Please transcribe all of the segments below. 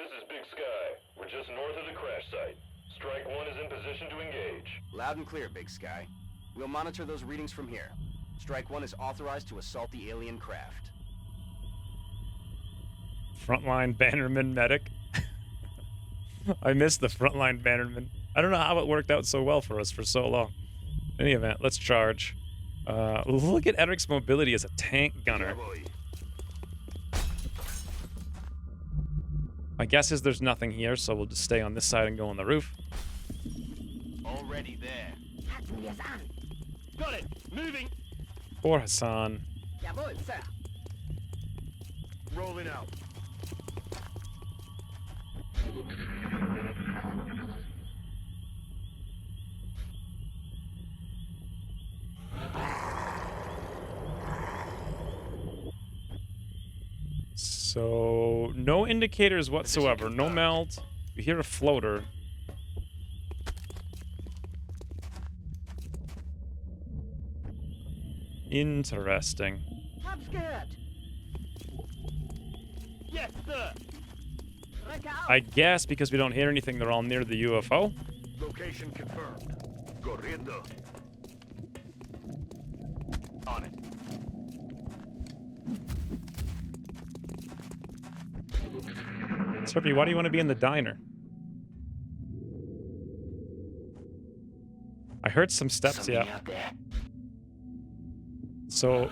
this is Big Sky. We're just north of the crash site. Strike 1 is in position to engage. Loud and clear, Big Sky. We'll monitor those readings from here. Strike 1 is authorized to assault the alien craft. Frontline Bannerman medic. I missed the frontline Bannerman. I don't know how it worked out so well for us for so long. In any event, let's charge. Look at Eric's mobility as a tank gunner. My guess is there's nothing here, so we'll just stay on this side and go on the roof. Already there. Got it. Moving. Poor Hassan. Jawohl, sir. Rolling out. So, no indicators whatsoever. No meld. We hear a floater. Interesting. Hab's gehört. Yes, sir. Rücke auf. I guess because we don't hear anything, they're all near the UFO. Location confirmed. Corriendo. On it. Serpy, why do you want to be in the diner? I heard some steps, yeah. So,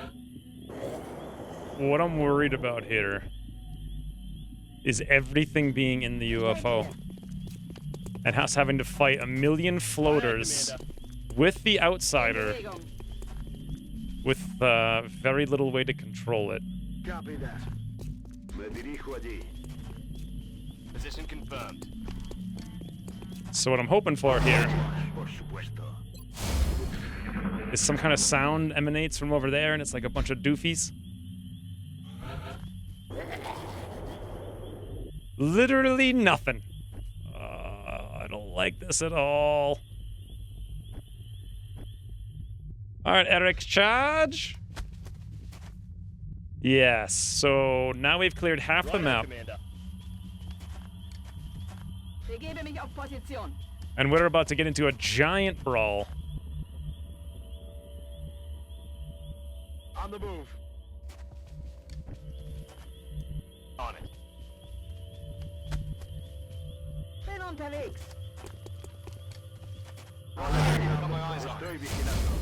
what I'm worried about here is everything being in the UFO. And us having to fight a million floaters with the outsider with very little way to control it. Copy that. Me dirijo allí. Position confirmed. So what I'm hoping for here Por supuesto. is some kind of sound emanates from over there, and it's like a bunch of doofies. Literally nothing. I don't like this at all. All right, Eric, charge. Yes, so now we've cleared half the map, Commander. Begebe mich auf Position. and we're about to get into a giant brawl. On the move. On it. Bin unterwegs. Estoy vigilando.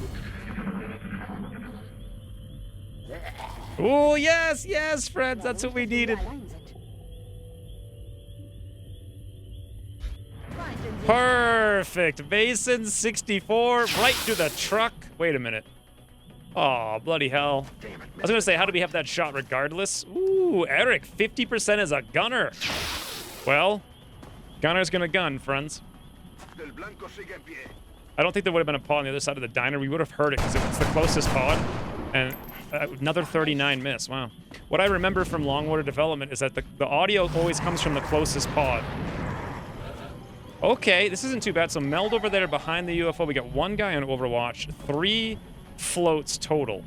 Oh, yes, yes, friends, that's what we needed. Perfect. Basin 64, right to the truck. Wait a minute. Oh, bloody hell. I was gonna say, how do we have that shot regardless? Ooh, Eric, 50% as a gunner. Well, gunner's gonna gun, friends. Del blanco sigue en pie. I don't think there would have been a pod on the other side of the diner. We would have heard it because it's the closest pod. And another 39 miss. Wow. What I remember from Longwater development is that the audio always comes from the closest pod. Okay, this isn't too bad. So meld over there behind the UFO. We got one guy on Overwatch, 3 floats total.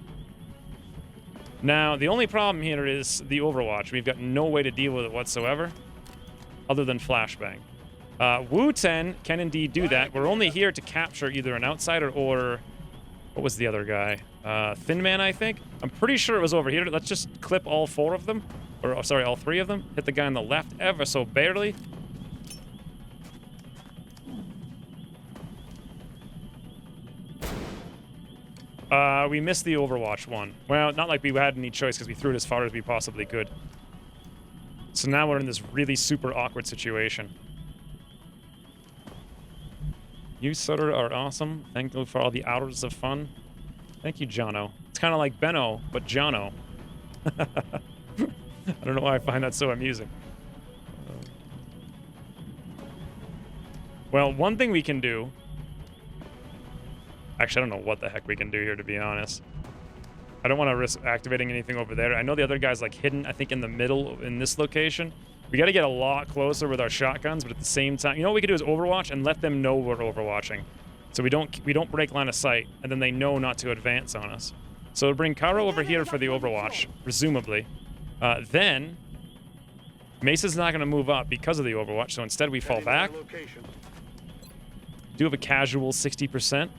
Now, the only problem here is the Overwatch. We've got no way to deal with it whatsoever other than flashbang. Wu-10 can indeed do that. We're only here to capture either an outsider or... What was the other guy? Thin Man, I think? I'm pretty sure it was over here. Let's just clip all 4 of them. Or, sorry, all 3 of them. Hit the guy on the left ever so barely. We missed the Overwatch one. Well, not like we had any choice because we threw it as far as we possibly could. So now we're in this really super awkward situation. You, Sutter, are awesome. Thank you for all the hours of fun. Thank you, Jono. It's kind of like Benno, but Jono. I don't know why I find that so amusing. Well, one thing we can do... Actually, I don't know what the heck we can do here, to be honest. I don't want to risk activating anything over there. I know the other guy's, like, hidden, I think, in the middle in this location. We got to get a lot closer with our shotguns, but at the same time... You know what we could do is Overwatch and let them know we're Overwatching. So we don't break line of sight, and then they know not to advance on us. So we'll bring Karo over here for the Overwatch, presumably. Then... Mesa's not going to move up because of the Overwatch, so instead we fall back. Location. Do have a casual 60%.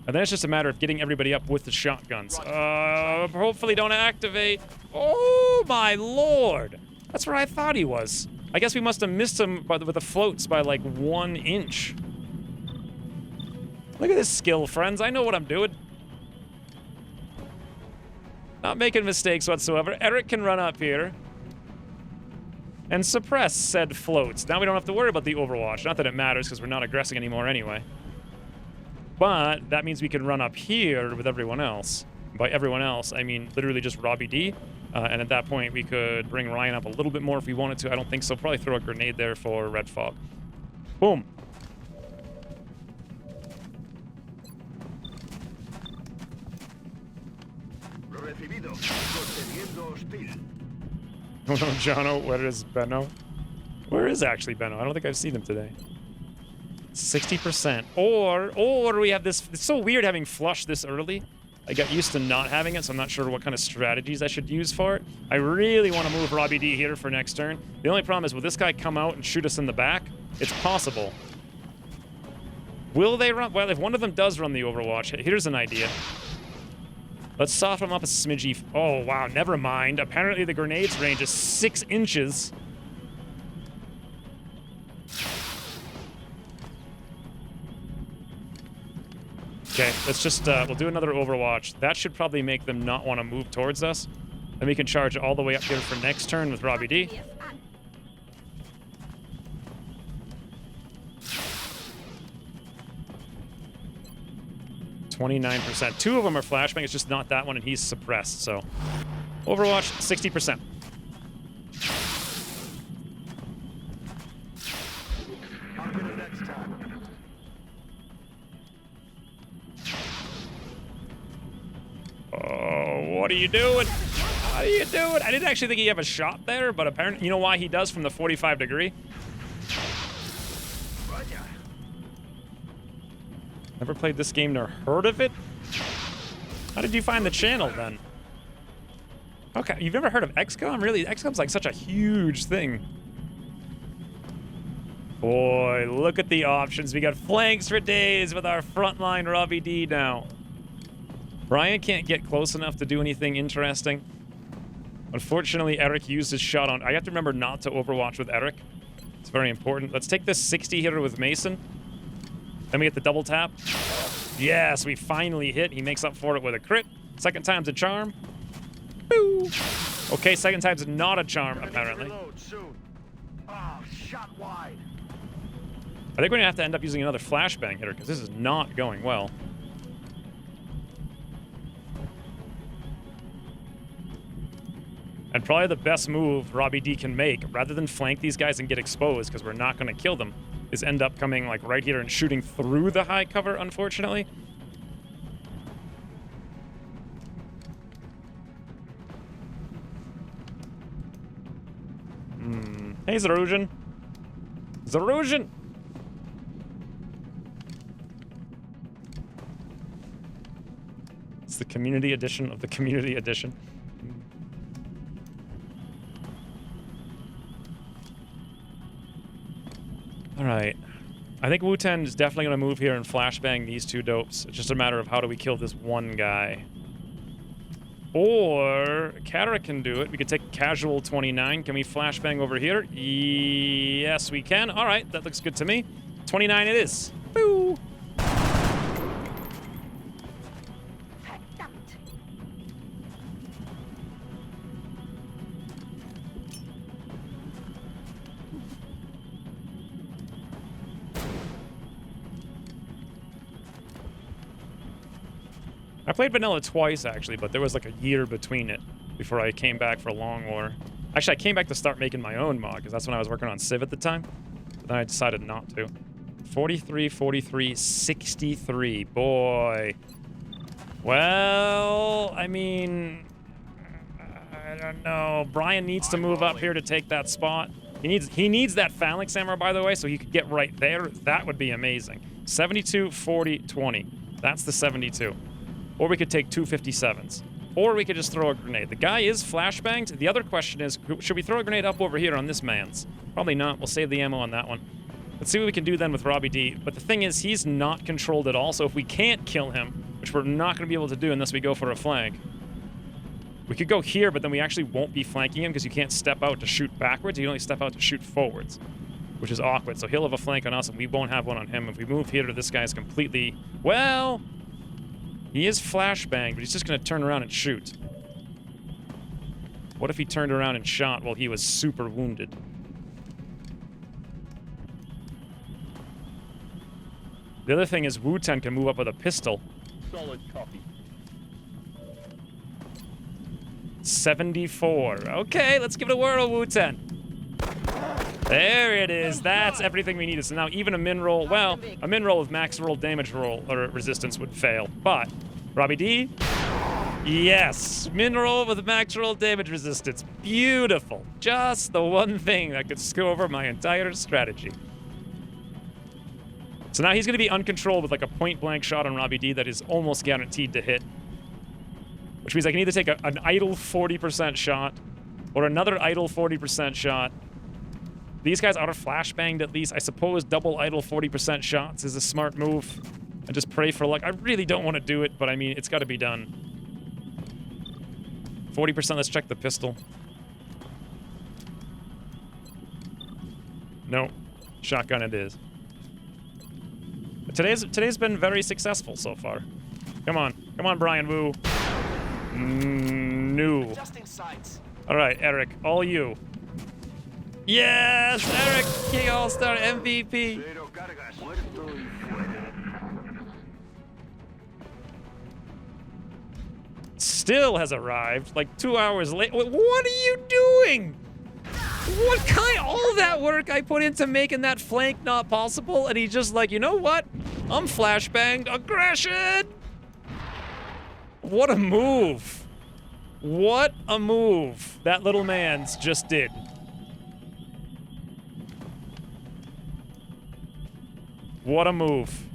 And then it's just a matter of getting everybody up with the shotguns. Hopefully don't activate. Oh, my lord. That's where I thought he was. I guess we must have missed him with the floats by like 1 inch. Look at this skill, friends. I know what I'm doing. Not making mistakes whatsoever. Eric can run up here and suppress said floats. Now we don't have to worry about the Overwatch. Not that it matters because we're not aggressing anymore anyway. But that means we can run up here with everyone else. By everyone else, I mean literally just Robbie D. And at that point, we could bring Ryan up a little bit more if we wanted to. I don't think so. Probably throw a grenade there for Red Fog. Boom. Recibido. Conteniendo hostil. Oh no, Jono, where is Benno? Where is actually Benno? I don't think I've seen him today. 60%. Or we have this. It's so weird having flush this early. I got used to not having it, so I'm not sure what kind of strategies I should use for it. I really want to move Robbie D here for next turn. The only problem is, will this guy come out and shoot us in the back? It's possible. Will they run? Well, if one of them does run the Overwatch, here's an idea. Let's soften them up a smidgy. Oh, wow, never mind. Apparently the grenade's range is 6 inches. Okay, let's just, we'll do another Overwatch. That should probably make them not want to move towards us. Then we can charge all the way up here for next turn with Robbie D. %. 2 of them are flashbang. It's just not that one, and he's suppressed. So, Overwatch, 60%. I'll get it next time. Oh, what are you doing? What are you doing? I didn't actually think he have a shot there, but apparently, you know why he does from the 45 degree? Never played this game nor heard of it? How did you find the channel then? Okay, you've never heard of XCOM? Really? XCOM's like such a huge thing. Boy, look at the options. We got flanks for days with our frontline Robbie D now. Brian can't get close enough to do anything interesting. Unfortunately, Eric used his shot on... I have to remember not to Overwatch with Eric. It's very important. Let's take this 60 hitter with Mason. Then we get the double tap. Yes, we finally hit. He makes up for it with a crit. Second time's a charm. Boo! Okay, second time's not a charm, apparently. Reload soon. Oh, shot wide. I think we're gonna have to end up using another flashbang hitter because this is not going well. And probably the best move Robbie D can make, rather than flank these guys and get exposed, because we're not going to kill them, is end up coming like right here and shooting through the high cover, unfortunately. Hey, Zerusian. Zerusian! It's the community edition of the community edition. Alright. I think Wu-Ten is definitely going to move here and flashbang these 2 dopes. It's just a matter of how do we kill this one guy. Or Kara can do it. We could take casual 29. Can we flashbang over here? Yes, we can. Alright, that looks good to me. 29 it is. Boo! I played vanilla twice, actually, but there was like a year between it before I came back for Long War. Actually, I came back to start making my own mod, because that's when I was working on Civ at the time. But then I decided not to. 43, 43, 63. Boy. Well, I mean... I don't know. Brian needs to move up here to take that spot. He needs that phalanx hammer, by the way, so he could get right there. That would be amazing. 72, 40, 20. That's the 72. Or we could take 2 57s. or we could just throw a grenade. The guy is flashbanged. The other question is, should we throw a grenade up over here on this man's? Probably not. We'll save the ammo on that one. Let's see what we can do then with Robbie D. But the thing is, he's not controlled at all, so if we can't kill him, which we're not going to be able to do unless we go for a flank, we could go here, but then we actually won't be flanking him because you can't step out to shoot backwards. You can only step out to shoot forwards, which is awkward. So he'll have a flank on us, and we won't have one on him. If we move here to this guy's completely... Well, he is flashbanged, but he's just going to turn around and shoot. What if he turned around and shot while he was super wounded? The other thing is Wu-Ten can move up with a pistol. Solid copy. 74. Okay, let's give it a whirl, Wu-Ten. There it is. That's everything we needed. So now even a min roll, well, a min roll with max roll damage roll or resistance would fail. But Robbie D, yes, min roll with max roll damage resistance. Beautiful. Just the one thing that could screw over my entire strategy. So now he's going to be uncontrolled with like a point-blank shot on Robbie D that is almost guaranteed to hit. Which means I can either take an idle 40% shot or another idle 40% shot. These guys are flashbanged at least. I suppose double idle 40% shots is a smart move. And just pray for luck. I really don't want to do it, but I mean, it's got to be done. 40%, let's check the pistol. No, shotgun it is. Today's been very successful so far. Come on, Brian Wu. No. All right, Eric, all you. Yes, Eric, King All-Star MVP. Still has arrived, like 2 hours late. What are you doing? What kind? All that work I put into making that flank not possible, and he's just like, you know what? I'm flashbanged. Aggression! What a move. What a move that little man's just did. What a move.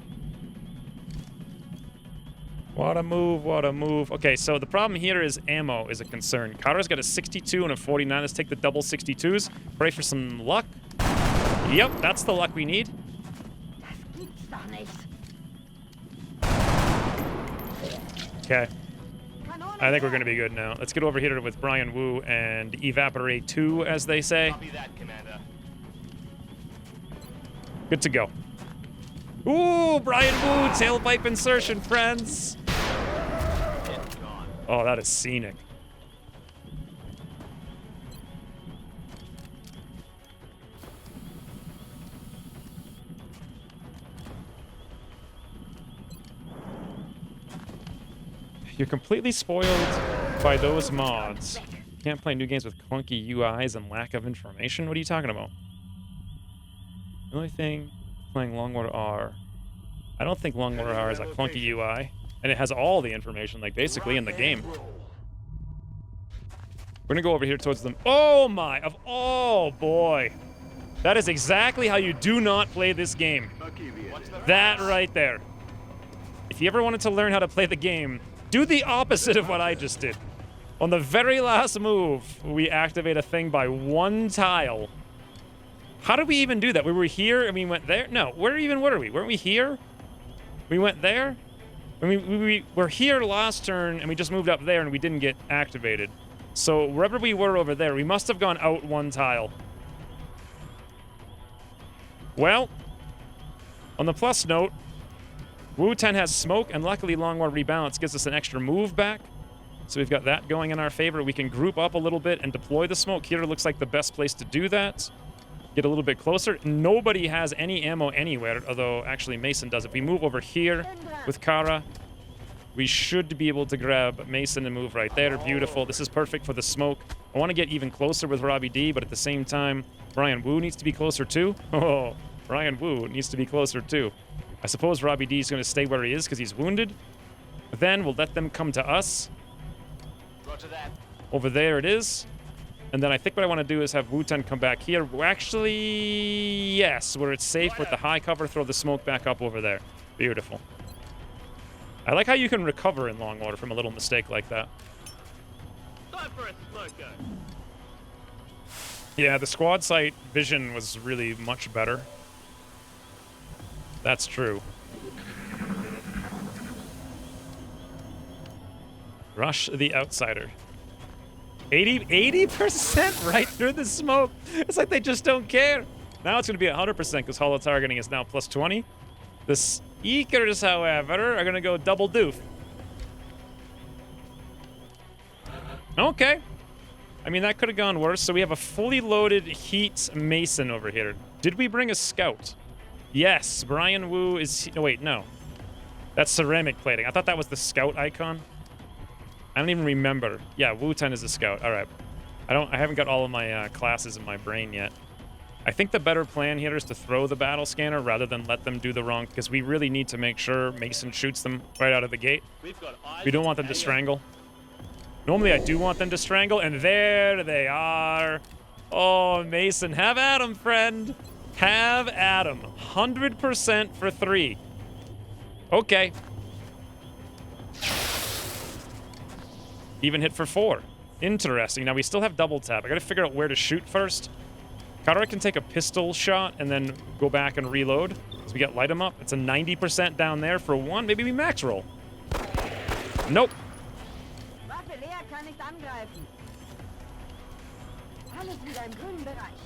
What a move, what a move. Okay, so the problem here is ammo is a concern. Kara's got a 62 and a 49. Let's take the double 62s. Pray for some luck. Yep, that's the luck we need. Okay. I think we're going to be good now. Let's get over here with Brian Wu and evaporate 2, as they say. Copy that, Commander. Good to go. Ooh, Brian Wu, tailpipe insertion, friends. Oh, that is scenic. You're completely spoiled by those mods. Can't play new games with clunky UIs and lack of information? What are you talking about? The only thing, playing Longwater R. I don't think Longwater R is a clunky UI. And it has all the information, like, basically in the game. We're gonna go over here towards them. Oh my, oh boy. That is exactly how you do not play this game. That right there. If you ever wanted to learn how to play the game, do the opposite of what I just did. On the very last move, we activate a thing by 1 tile. How did we even do that? We were here and we went there? No, where even were we? Weren't we here? We went there? I mean, we were here last turn and we just moved up there and we didn't get activated. So wherever we were over there, we must have gone out 1 tile. Well, on the plus note, Wu-Ten has smoke, and luckily Longwar Rebalance gives us an extra move back. So we've got that going in our favor. We can group up a little bit and deploy the smoke. Here looks like the best place to do that. Get a little bit closer. Nobody has any ammo anywhere, although actually Mason does. If we move over here with Kara, we should be able to grab Mason and move right there. Beautiful. This is perfect for the smoke. I want to get even closer with Robbie D, but at the same time, Brian Wu needs to be closer too. Oh, Brian Wu needs to be closer too. I suppose Robbie D is going to stay where he is because he's wounded. Then we'll let them come to us. Roger that. Over there it is. And then I think what I want to do is have Wu-Ten come back here. Actually, yes, where it's safe with the high cover, throw the smoke back up over there. Beautiful. I like how you can recover in Longwater from a little mistake like that. Time for a smoker. Yeah, the squad site vision was really much better. That's true. Rush the outsider. 80% right through the smoke. It's like they just don't care. Now it's going to be 100% because holo targeting is now plus 20. The Seekers, however, are going to go double doof. Okay. I mean, that could have gone worse. So we have a fully loaded Heat Mason over here. Did we bring a scout? Yes. Brian Wu is... No, wait, no. That's ceramic plating. I thought that was the scout icon. I don't even remember. Yeah, Wu-Ten is a scout. All right. I haven't got all of my classes in my brain yet. I think the better plan here is to throw the battle scanner rather than let them do the wrong, because we really need to make sure Mason shoots them right out of the gate. We don't want them to strangle. Normally I do want them to strangle, and there they are. Oh, Mason, have at 'em, friend. Have at 'em. 100% for 3. Okay. Even hit for 4. Interesting. Now we still have double tap. I gotta figure out where to shoot first. Kara can take a pistol shot and then go back and reload. So we got light 'em up. It's a 90% down there for 1. Maybe we max roll. Nope. Waffe leer kann nicht angreifen. Alles wieder im grünen Bereich.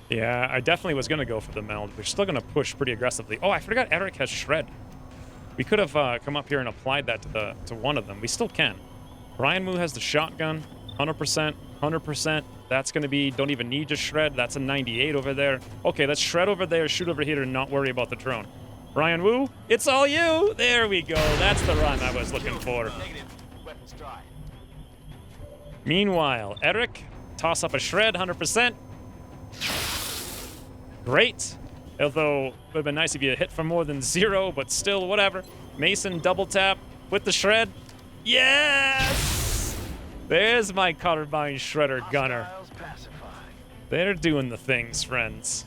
Yeah, I definitely was gonna go for the meld. We're still gonna push pretty aggressively. Oh, I forgot Eric has shred. We could have come up here and applied that to one of them. We still can. Brian Moo has the shotgun, 100%, 100%. That's going to be, don't even need to shred. That's a 98 over there. Okay, let's shred over there, shoot over here, and not worry about the drone. Brian Wu, it's all you. There we go. That's the run I was looking for. Negative. Weapons dry. Meanwhile, Eric, toss up a shred, 100%. Great. Although, it would have been nice if you hit for more than 0, but still, whatever. Mason, double tap with the shred. Yes! There's my carbine shredder gunner. They're doing the things, friends.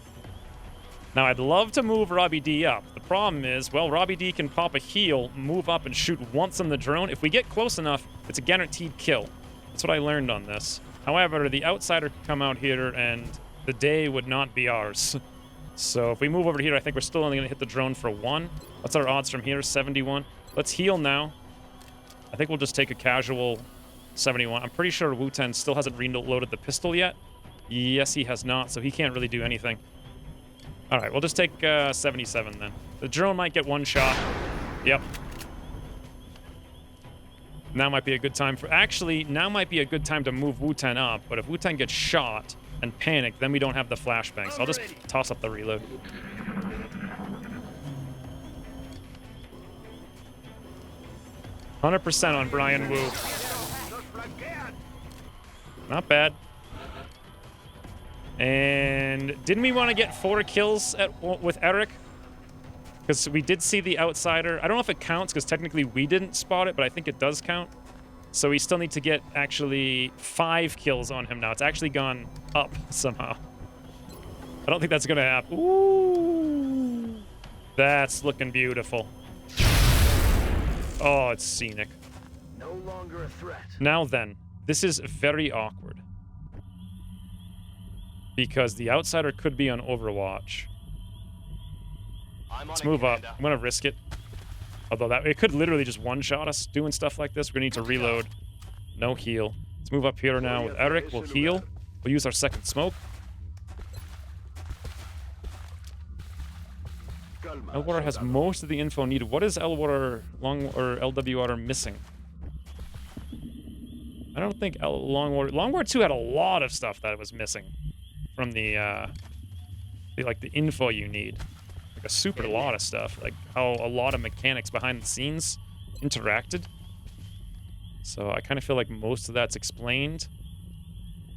Now, I'd love to move Robbie D up. The problem is, well, Robbie D can pop a heal, move up, and shoot once on the drone. If we get close enough, it's a guaranteed kill. That's what I learned on this. However, the outsider could come out here, and the day would not be ours. So if we move over here, I think we're still only going to hit the drone for 1. What's our odds from here? 71. Let's heal now. I think we'll just take a casual 71. I'm pretty sure Wu-Ten still hasn't reloaded the pistol yet. Yes, he has not, so he can't really do anything. All right, we'll just take 77 then. The drone might get 1 shot. Yep. Now might be a good time for... Actually, now might be a good time to move Wu-Ten up, but if Wu-Ten gets shot and panic, then we don't have the flashbang. So I'll just toss up the reload. %100% on Brian Wu. Not bad. And didn't we want to get 4 kills with Eric? Because we did see the outsider. I don't know if it counts because technically we didn't spot it, but I think it does count. So we still need to get actually 5 kills on him now. It's actually gone up somehow. I don't think that's going to happen. Ooh. That's looking beautiful. Oh, it's scenic. No longer a threat. Now then, this is very awkward. Because the outsider could be on Overwatch. Let's move up. I'm going to risk it. Although it could literally just one-shot us doing stuff like this. We're going to need to reload. No heal. Let's move up here now with Eric. We'll heal. We'll use our second smoke. LWR has most of the info needed. What is LWR or LWR missing? I don't think LWR 2 had a lot of stuff that was missing from the info you need. Like a super lot of stuff. Like how a lot of mechanics behind the scenes interacted. So I kind of feel like most of that's explained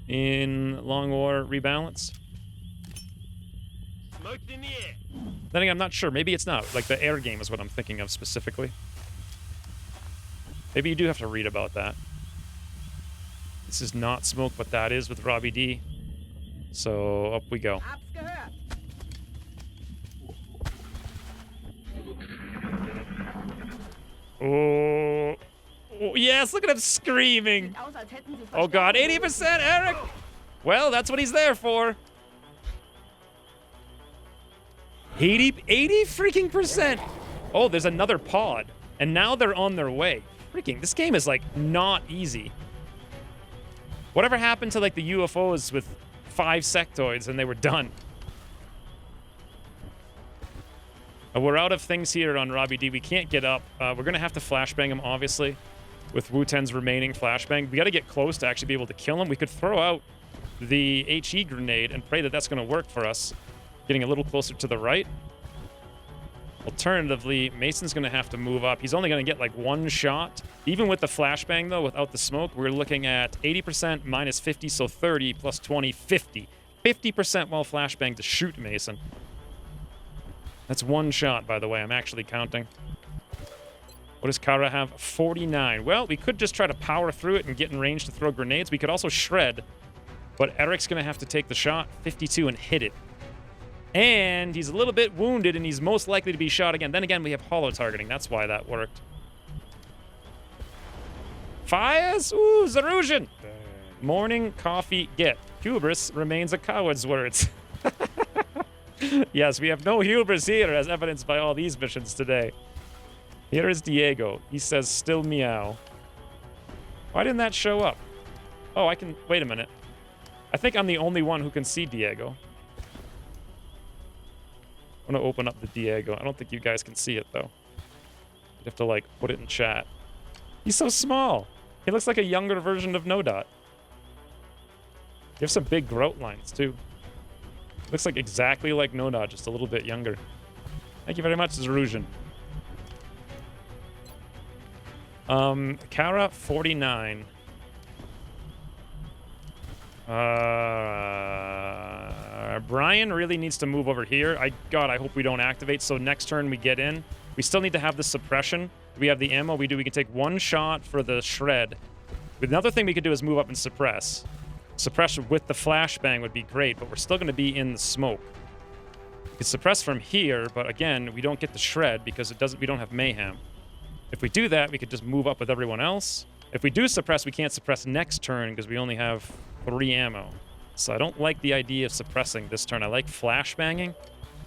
in Long War Rebalance. Smokes in the air. Then again, I'm not sure. Maybe it's not. Like the air game is what I'm thinking of specifically. Maybe you do have to read about that. This is not smoke, but that is with Robbie D. So up we go. Hab's gehört. Oh, yes, look at him screaming. Aus, als hätten sie Oh god, Verstärkung. 80%, Eric! Well, that's what he's there for. 80 freaking percent. Oh, there's another pod. And now they're on their way. Freaking, this game is like not easy. Whatever happened to like the UFOs with 5 sectoids and they were done? We're out of things here on Robbie D. We can't get up. We're going to have to flashbang him, obviously, with Wu-Ten's remaining flashbang. We got to get close to actually be able to kill him. We could throw out the HE grenade and pray that that's going to work for us. Getting a little closer to the right. Alternatively, Mason's going to have to move up. He's only going to get like 1 shot. Even with the flashbang, though, without the smoke, we're looking at 80% minus 50, so 30 plus 20, 50. 50% while flashbang to shoot Mason. That's 1 shot, by the way. I'm actually counting. What does Kara have? 49. Well, we could just try to power through it and get in range to throw grenades. We could also shred. But Eric's going to have to take the shot, 52, and hit it. And he's a little bit wounded, and he's most likely to be shot again. Then again, we have hollow targeting. That's why that worked. Fires? Ooh, Zerusian. Morning coffee get. Hubris remains a coward's words. Yes, we have no hubris here, as evidenced by all these missions today. Here is Diego. He says, still meow. Why didn't that show up? Oh, I can... Wait a minute. I think I'm the only one who can see Diego. I'm going to open up the Diego. I don't think you guys can see it, though. You'd have to, like, put it in chat. He's so small. He looks like a younger version of NoDot. You have some big grout lines, too. Looks like exactly like NoDot, just a little bit younger. Thank you very much, Zerusian. Kara, 49. Brian really needs to move over here. God, I hope we don't activate, so next turn we get in. We still need to have the suppression. We have the ammo. We do. We can take 1 shot for the shred. Another thing we could do is move up and suppress. Suppression with the flashbang would be great, but we're still going to be in the smoke. We could suppress from here, but again, we don't get the shred because we don't have mayhem. If we do that, we could just move up with everyone else. If we do suppress, we can't suppress next turn because we only have 3 ammo. So I don't like the idea of suppressing this turn. I like flashbanging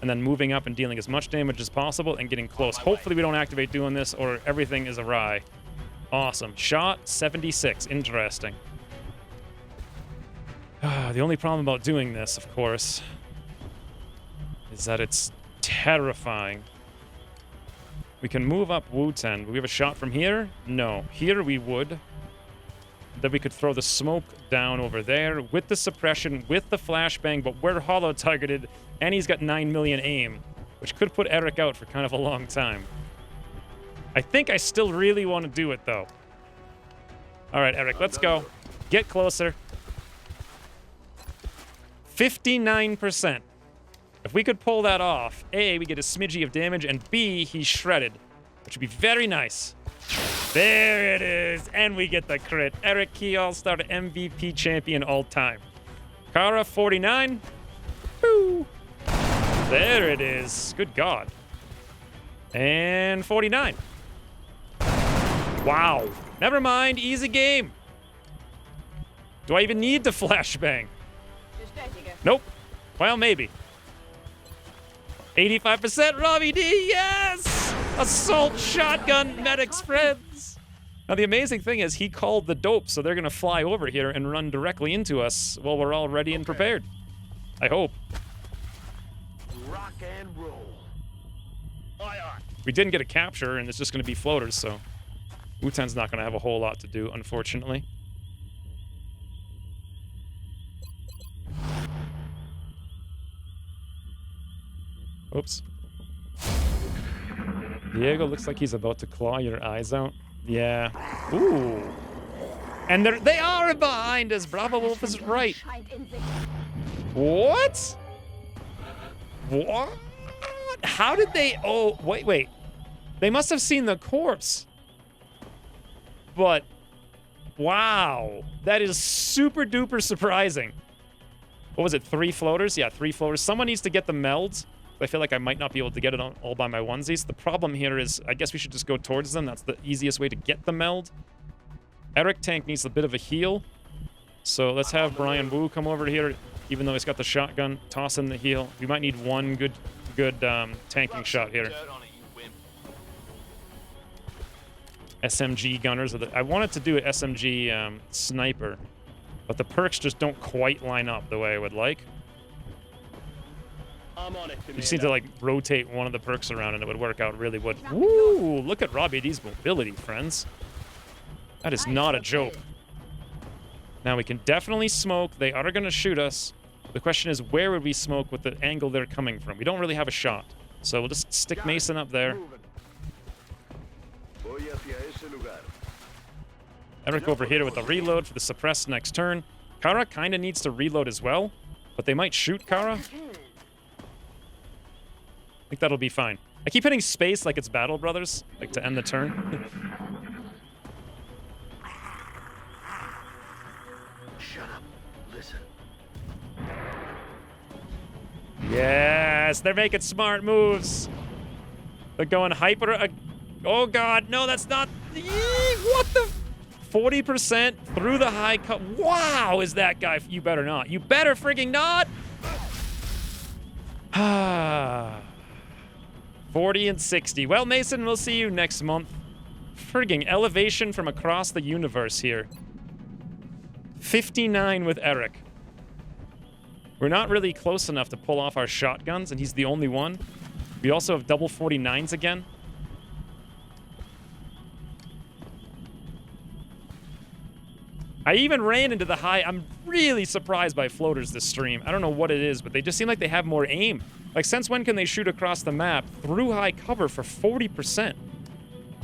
and then moving up and dealing as much damage as possible and getting close. Hopefully we don't activate doing this or everything is awry. Awesome. Shot 76. Interesting. The only problem about doing this, of course, is that it's terrifying. We can move up Wu-Ten. Do we have a shot from here? No. Here we would. Then we could throw the smoke down over there with the suppression, with the flashbang, but we're hollow targeted, and he's got 9 million aim, which could put Eric out for kind of a long time. I think I still really want to do it, though. All right, Eric, let's go. Get closer. 59%. If we could pull that off, A, we get a smidgy of damage, and B, he's shredded, which would be very nice. There it is, and we get the crit. Eric Key All-Star MVP champion all time. Kara, 49. Woo! There it is. Good God. And 49. Wow. Never mind, easy game. Do I even need the flashbang? Nope. Well, maybe. 85% Robbie D, yes! Assault shotgun medics friends. Now the amazing thing is he called the dope, so they're gonna fly over here and run directly into us while we're all ready and prepared. I hope. Rock and roll. We didn't get a capture, and it's just gonna be floaters, so Wu-Ten's not gonna have a whole lot to do, unfortunately. Oops. Diego looks like he's about to claw your eyes out. Yeah. Ooh. And they are behind us. Bravo Wolf is right. What? What? How did they... Oh, wait. They must have seen the corpse. But, wow. That is super duper surprising. What was it, 3 floaters? Yeah, 3 floaters. Someone needs to get the melds. I feel like I might not be able to get it on, all by my onesies. The problem here is I guess we should just go towards them. That's the easiest way to get the meld. Eric tank needs a bit of a heal. So let's have Brian Wu come over here, even though he's got the shotgun. Toss in the heal. We might need one good tanking shot here. Dirt on it, you wimp. SMG gunners. I wanted to do an SMG sniper, but the perks just don't quite line up the way I would like. I'm on it, You just need to like rotate one of the perks around and it would work out really good. Woo! Look at Robbie D's mobility, friends. That is not a joke. Now we can definitely smoke. They are going to shoot us. The question is, where would we smoke with the angle they're coming from? We don't really have a shot. So we'll just stick Mason up there. Eric over here with the reload for the suppressed next turn. Kara kind of needs to reload as well, but they might shoot Kara. I think that'll be fine. I keep hitting space like it's Battle Brothers, like to end the turn. Shut up. Listen. Yes, they're making smart moves. They're going hyper. Oh God, no, that's not. What the? 40% through the high cut. Wow, is that guy? You better not. You better frigging not. 40 and 60. Well, Mason, we'll see you next month. Frigging elevation from across the universe here. 59 with Eric. We're not really close enough to pull off our shotguns, and he's the only one. We also have double 49s again. I even ran into the high. I'm really surprised by floaters this stream. I don't know what it is, but they just seem like they have more aim. Like, since when can they shoot across the map through high cover for 40%?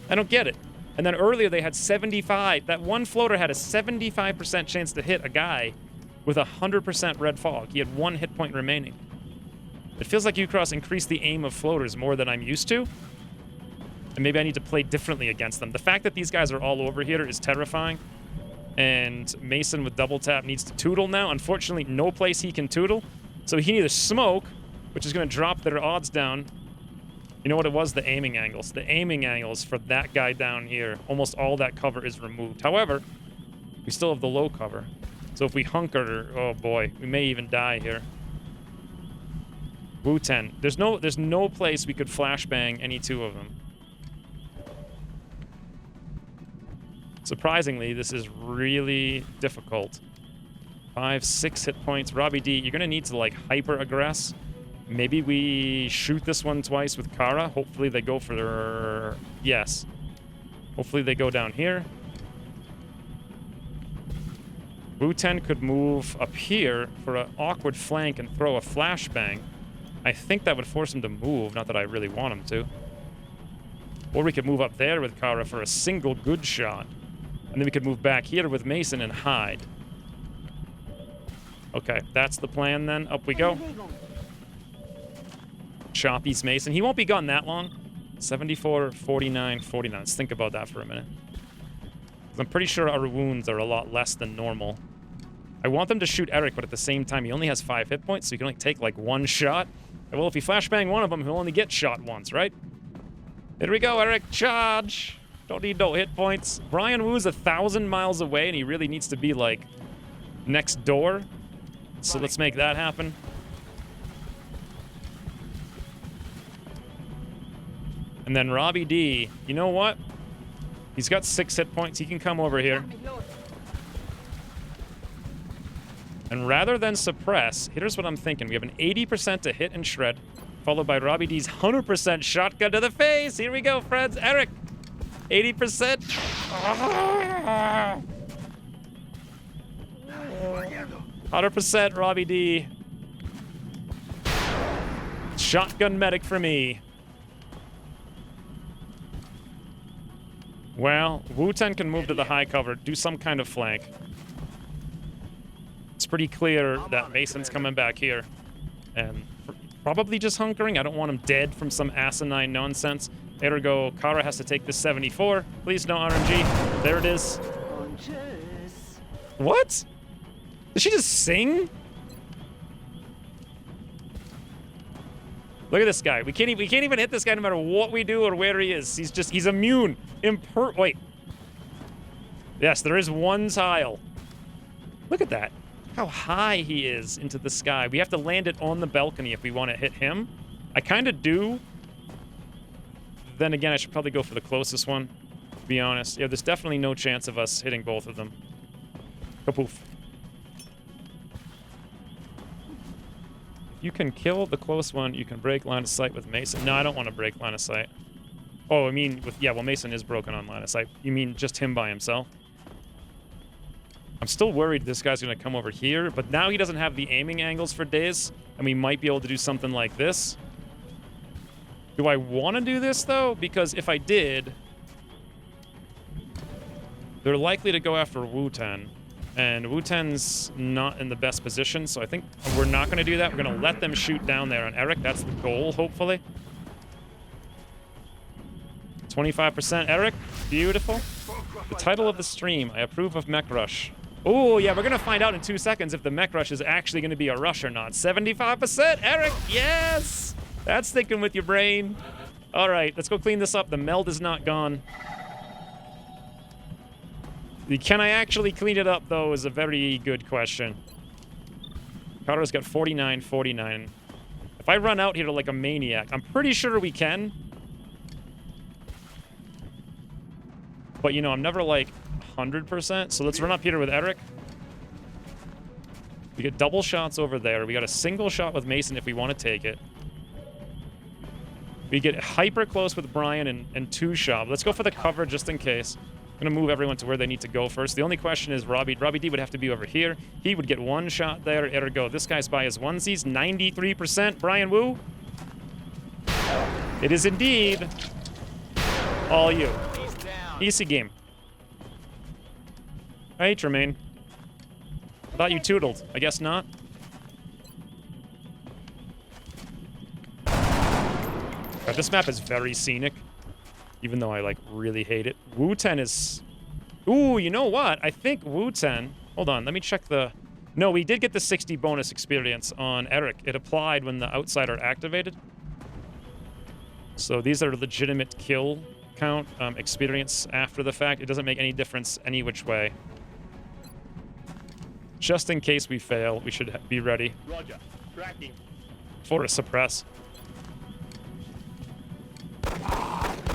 I don't get it. And then earlier they had 75. That one floater had a 75% chance to hit a guy with 100% red fog. He had 1 hit point remaining. It feels like Ucross increased the aim of floaters more than I'm used to. And maybe I need to play differently against them. The fact that these guys are all over here is terrifying. And Mason with double tap needs to tootle now. Unfortunately, no place he can tootle. So he can either smoke, which is going to drop their odds down. You know what it was? The aiming angles. The aiming angles for that guy down here. Almost all that cover is removed. However, we still have the low cover. So if we hunker, oh boy, we may even die here. Wu-10. There's no place we could flashbang any two of them. Surprisingly, this is really difficult. 5, 6 hit points. Robbie D, you're going to need to, like, hyper-aggress. Maybe we shoot this one twice with Kara. Hopefully they go for their... Yes. Hopefully they go down here. Wu-10 could move up here for an awkward flank and throw a flashbang. I think that would force him to move, not that I really want him to. Or we could move up there with Kara for a single good shot. And then we could move back here with Mason and hide. Okay, that's the plan then. Up we go. Choppy's Mason. He won't be gone that long. 74, 49, 49. Let's think about that for a minute. I'm pretty sure our wounds are a lot less than normal. I want them to shoot Eric, but at the same time, he only has 5 hit points, so he can only take like 1 shot. Well, if he flashbang one of them, he'll only get shot once, right? Here we go, Eric. Charge! Don't need no hit points. Brian Wu's 1,000 miles away, and he really needs to be, like, next door. So let's make that happen. And then Robbie D, you know what? He's got 6 hit points. He can come over here. And rather than suppress, here's what I'm thinking. We have an 80% to hit and shred, followed by Robbie D's 100% shotgun to the face. Here we go, friends. Eric. 80%. 100% Robbie D. Shotgun medic for me. Well, Wu-10 can move to the high cover, do some kind of flank. It's pretty clear that Mason's coming back here. And probably just hunkering. I don't want him dead from some asinine nonsense. Ergo, Kara has to take this 74. Please no RNG. There it is. What? Did she just sing? Look at this guy. We can't even hit this guy no matter what we do or where he is. He's immune. Wait. Yes, there is one tile. Look at that. How high he is into the sky. We have to land it on the balcony if we want to hit him. I kind of do. Then again, I should probably go for the closest one, to be honest. Yeah, there's definitely no chance of us hitting both of them. Kapoof. You can kill the close one. You can break line of sight with Mason. No, I don't want to break line of sight. Oh, I mean, yeah, well, Mason is broken on line of sight. You mean just him by himself? I'm still worried this guy's going to come over here, but now he doesn't have the aiming angles for days, and we might be able to do something like this. Do I want to do this, though? Because if I did, they're likely to go after Wu-Ten, and Wu-Ten's not in the best position, so I think we're not going to do that. We're going to let them shoot down there on Eric. That's the goal, hopefully. 25% Eric. Beautiful. The title of the stream, I approve of Mech Rush. Oh, yeah, we're going to find out in 2 seconds if the Mech Rush is actually going to be a rush or not. 75%, Eric, yes! That's thinking with your brain. All right, let's go clean this up. The meld is not gone. Can I actually clean it up, though, is a very good question. Carter's got 49, 49. If I run out here like a maniac, I'm pretty sure we can. But, you know, I'm never like 100%. So let's run up here with Eric. We get double shots over there. We got a single shot with Mason if we want to take it. We get hyper close with Brian and 2 shot. Let's go for the cover just in case. I'm going to move everyone to where they need to go first. The only question is Robbie D would have to be over here. He would get 1 shot there. Ergo, this guy's by his onesies. 93%. Brian Wu. It is indeed all you. Easy game. Hey, Tremaine. Thought you tootled. I guess not. God, this map is very scenic. Even though I, like, really hate it. Wu-Ten is... Ooh, you know what? I think Wu-Ten... Hold on, let me check the... No, we did get the 60 bonus experience on Eric. It applied when the Outsider activated. So these are legitimate kill count experience after the fact. It doesn't make any difference any which way. Just in case we fail, we should be ready. Roger. Tracking. For a suppress.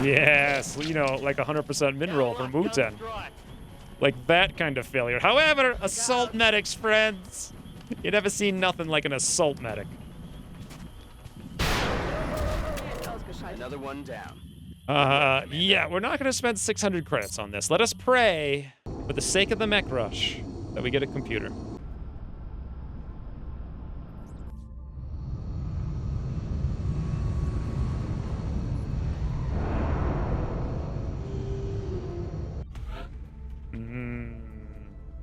Yes, you know, like 100% min roll from Wu-Ten. Like that kind of failure. However, assault medics, friends. You never seen nothing like an assault medic. Another one down. Yeah, we're not going to spend 600 credits on this. Let us pray, for the sake of the Mech Rush, that we get a computer.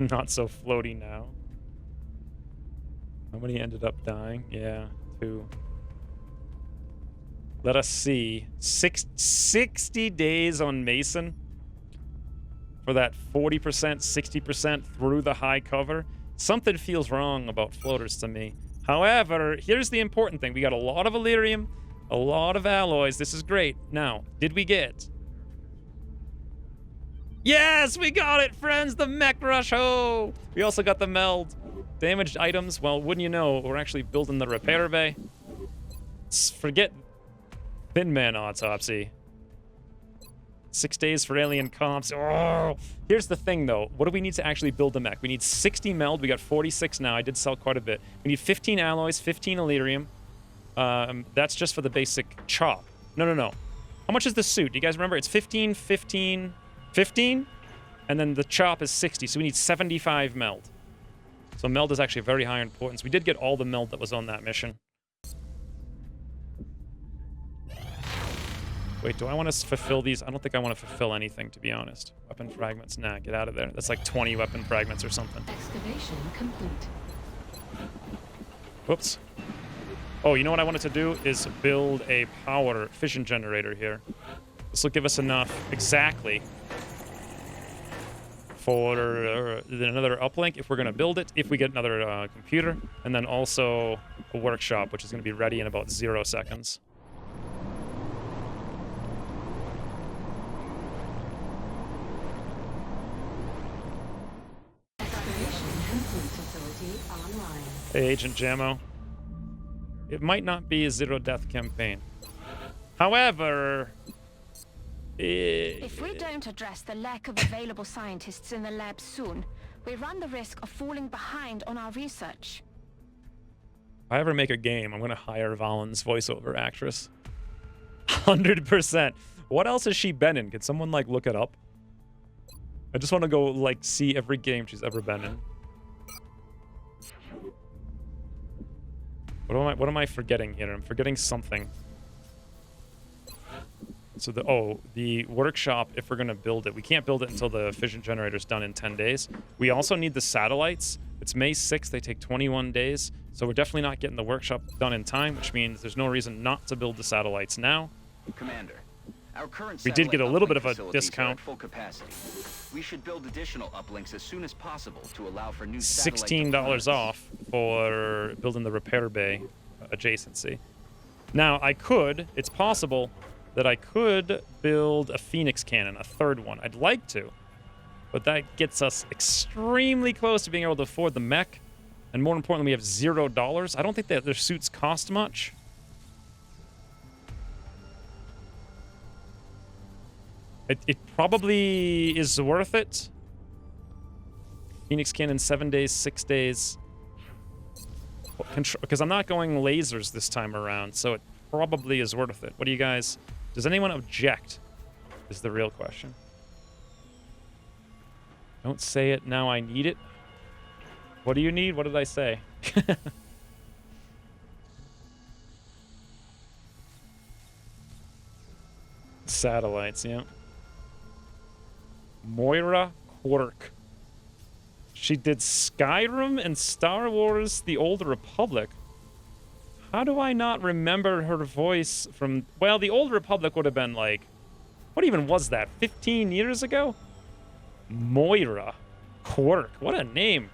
Not so floaty now. How many ended up dying? Yeah, 2. Let us see. 60 days on Mason for that 40%, 60% through the high cover. Something feels wrong about floaters to me. However, here's the important thing. We got a lot of Illyrium, a lot of alloys. This is great. Now, did we get... Yes, we got it, friends! The Mech Rush, ho! We also got the meld. Damaged items, well, wouldn't you know, we're actually building the repair bay. Forget Thin Man Autopsy. 6 days for alien comps. Oh! Here's the thing, though. What do we need to actually build the mech? We need 60 meld. We got 46 now. I did sell quite a bit. We need 15 alloys, 15 Illyrium. That's just for the basic chop. No. How much is the suit? Do you guys remember? It's 15, 15... 15, and then the chop is 60, so we need 75 meld. So meld is actually very high importance. We did get all the meld that was on that mission. Wait, do I want to fulfill these? I don't think I want to fulfill anything, to be honest. Weapon fragments, nah, get out of there. That's like 20 weapon fragments or something. Excavation complete. Whoops. Oh, you know what I wanted to do is build a power fission generator here. This will give us enough exactly for another uplink if we're going to build it, if we get another computer, and then also a workshop, which is going to be ready in about 0 seconds. Hey, Agent Jammo. It might not be a zero-death campaign. However... If we don't address the lack of available scientists in the lab soon, we run the risk of falling behind on our research. If I ever make a game, I'm going to hire Valen's voiceover actress. 100%. What else has she been in? Can someone, like, look it up? I just want to go, like, see every game she's ever been in. What am I forgetting here? I'm forgetting something. So the workshop, if we're going to build it, we can't build it until the fission generator's done in 10 days. We also need the satellites. It's May 6th. They take 21 days. So we're definitely not getting the workshop done in time, which means there's no reason not to build the satellites now. Commander, our current We did get a little bit of a facilities are discount. at full capacity. We should build additional uplinks as soon as possible to allow for new satellite $16 deployments. off for building the repair bay adjacency. Now, it's possible that I could build a Phoenix cannon, a third one. I'd like to, but that gets us extremely close to being able to afford the mech, and more importantly, we have $0. I don't think that their suits cost much. It probably is worth it. Phoenix cannon, 7 days, 6 days. Because I'm not going lasers this time around, so it probably is worth it. What do you guys... Does anyone object? Is the real question. Don't say it now, I need it. What do you need? What did I say? Satellites, yeah. Moira Quark. She did Skyrim and Star Wars The Old Republic. How do I not remember her voice from... Well, The Old Republic would have been like... What even was that? 15 years ago? Moira Quark. What a name.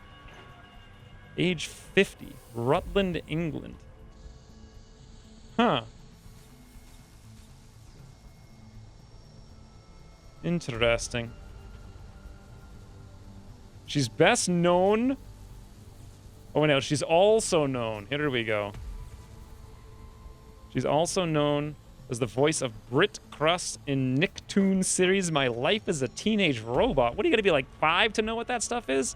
Age 50. Rutland, England. Huh. Interesting. She's best known... Oh, no, she's also known. Here we go. She's also known as the voice of Brit Crust in Nicktoons series My Life as a Teenage Robot. What are you going to be, like 5 to know what that stuff is?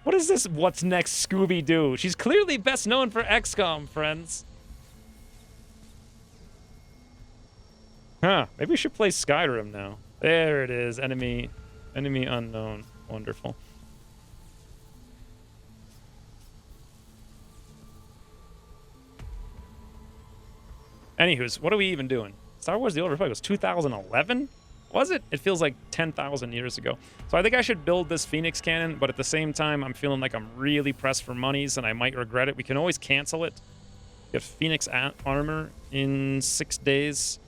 What is this What's Next Scooby-Doo? She's clearly best known for XCOM, friends. Huh, maybe we should play Skyrim now. There it is, enemy unknown. Wonderful. Anywho's, what are we even doing? Star Wars The Old Republic was 2011? Was it? It feels like 10,000 years ago. So I think I should build this Phoenix cannon, but at the same time, I'm feeling like I'm really pressed for monies, and I might regret it. We can always cancel it. Get Phoenix armor in 6 days.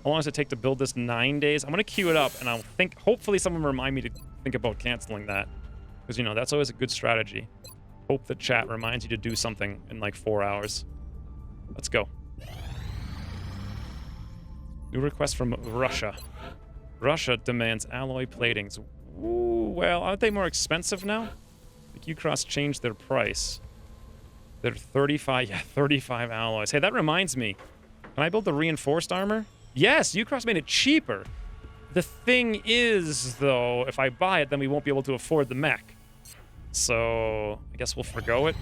How long does it take to build this? 9 days? I'm going to queue it up, and I'll think... Hopefully someone remind me to think about canceling that. Because, you know, that's always a good strategy. Hope the chat reminds you to do something in, like, 4 hours. Let's go. New request from Russia. Russia demands alloy platings. Ooh, well, aren't they more expensive now? I think Ucross changed their price. They're 35, yeah, 35 alloys. Hey, that reminds me. Can I build the reinforced armor? Yes, Ucross made it cheaper. The thing is, though, if I buy it, then we won't be able to afford the mech. So, I guess we'll forgo it.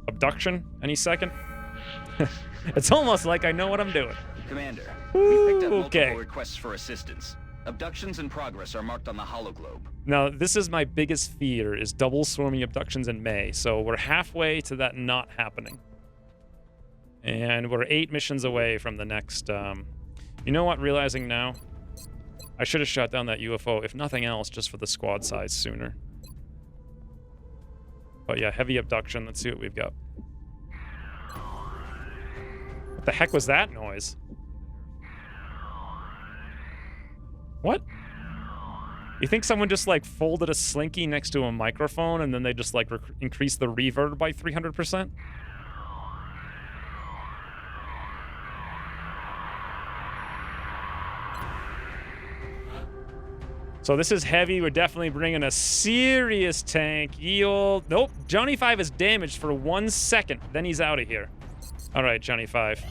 Abduction? Any second? It's almost like I know what I'm doing. Commander, Ooh, we picked up multiple okay. requests for assistance. Abductions in progress are marked on the hologlobe. Now, this is my biggest fear, is double swarming abductions in May. So we're halfway to that not happening. And we're 8 missions away from the next... You know what, realizing now? I should have shot down that UFO, if nothing else, just for the squad size sooner. But yeah, heavy abduction. Let's see what we've got. What the heck was that noise? What? You think someone just, like, folded a slinky next to a microphone and then they just, like, increased the reverb by 300%? So this is heavy. We're definitely bringing a serious tank. Nope. Johnny 5 is damaged for 1 second. Then he's out of here. All right, Johnny 5.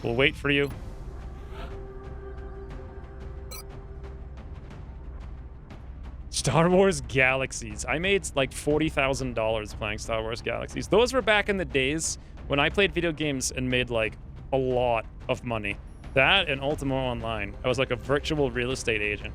We'll wait for you. Star Wars Galaxies. I made like $40,000 playing Star Wars Galaxies. Those were back in the days when I played video games and made like a lot of money. That and Ultima Online. I was like a virtual real estate agent.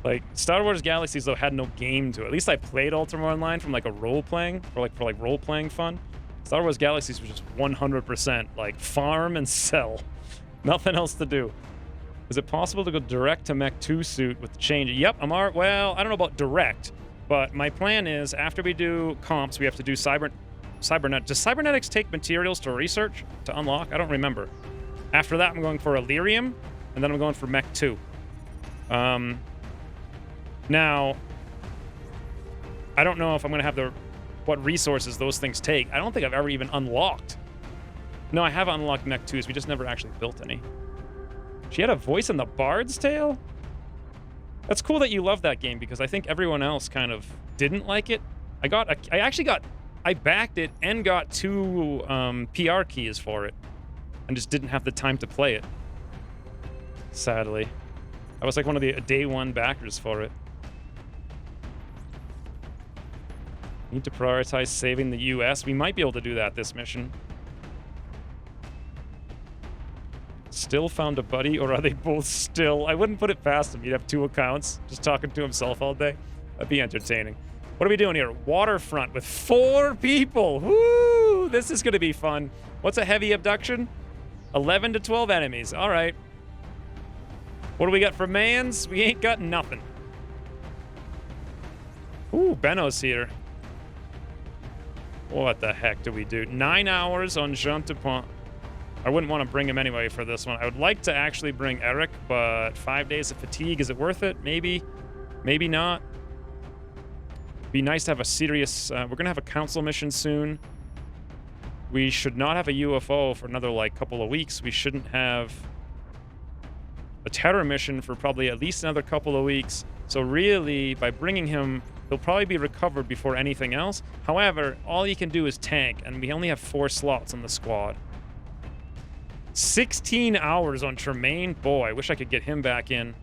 Like Star Wars Galaxies though had no game to it. At least I played Ultima Online from like a role playing for role playing fun. Star Wars Galaxies was just 100% like farm and sell. Nothing else to do. Is it possible to go direct to Mech 2 suit with the change? Yep, well, I don't know about direct, but my plan is after we do comps, we have to do cybernet. Does cybernetics take materials to research to unlock? I don't remember. After that, I'm going for Illyrium, and then I'm going for Mech 2. Now, I don't know if I'm going to have what resources those things take. I don't think I've ever even unlocked. No, I have unlocked Mech 2s. We just never actually built any. She had a voice in the Bard's Tale? That's cool that you love that game because I think everyone else kind of didn't like it. I backed it and got 2 PR keys for it and just didn't have the time to play it. Sadly. I was like one of the day 1 backers for it. Need to prioritize saving the US. We might be able to do that this mission. Still found a buddy, or are they both still? I wouldn't put it past him. He'd have 2 accounts, just talking to himself all day. That'd be entertaining. What are we doing here? Waterfront with 4 people. Woo! This is going to be fun. What's a heavy abduction? 11 to 12 enemies. All right. What do we got for mans? We ain't got nothing. Ooh, Benno's here. What the heck do we do? 9 hours on Jean Dupont. I wouldn't want to bring him anyway for this one. I would like to actually bring Eric, but 5 days of fatigue, is it worth it? Maybe. Maybe not. Be nice to have a serious... we're going to have a council mission soon. We should not have a UFO for another, like, couple of weeks. We shouldn't have a terror mission for probably at least another couple of weeks. So really, by bringing him, he'll probably be recovered before anything else. However, all he can do is tank, and we only have 4 slots on the squad. 16 hours on Tremaine. Boy, I wish I could get him back in.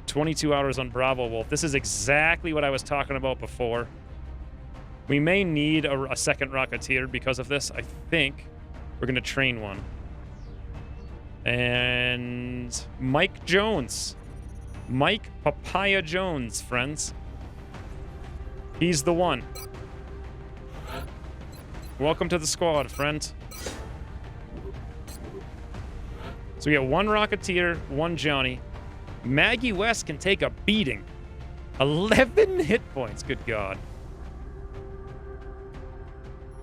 22 hours on Bravo Wolf. This is exactly what I was talking about before. We may need a second Rocketeer because of this. I think we're going to train one. And Mike Jones. Mike Papaya Jones, friends. He's the one. Welcome to the squad, friend. So we got 1 Rocketeer, 1 Johnny. Maggie West can take a beating. 11 hit points, good God.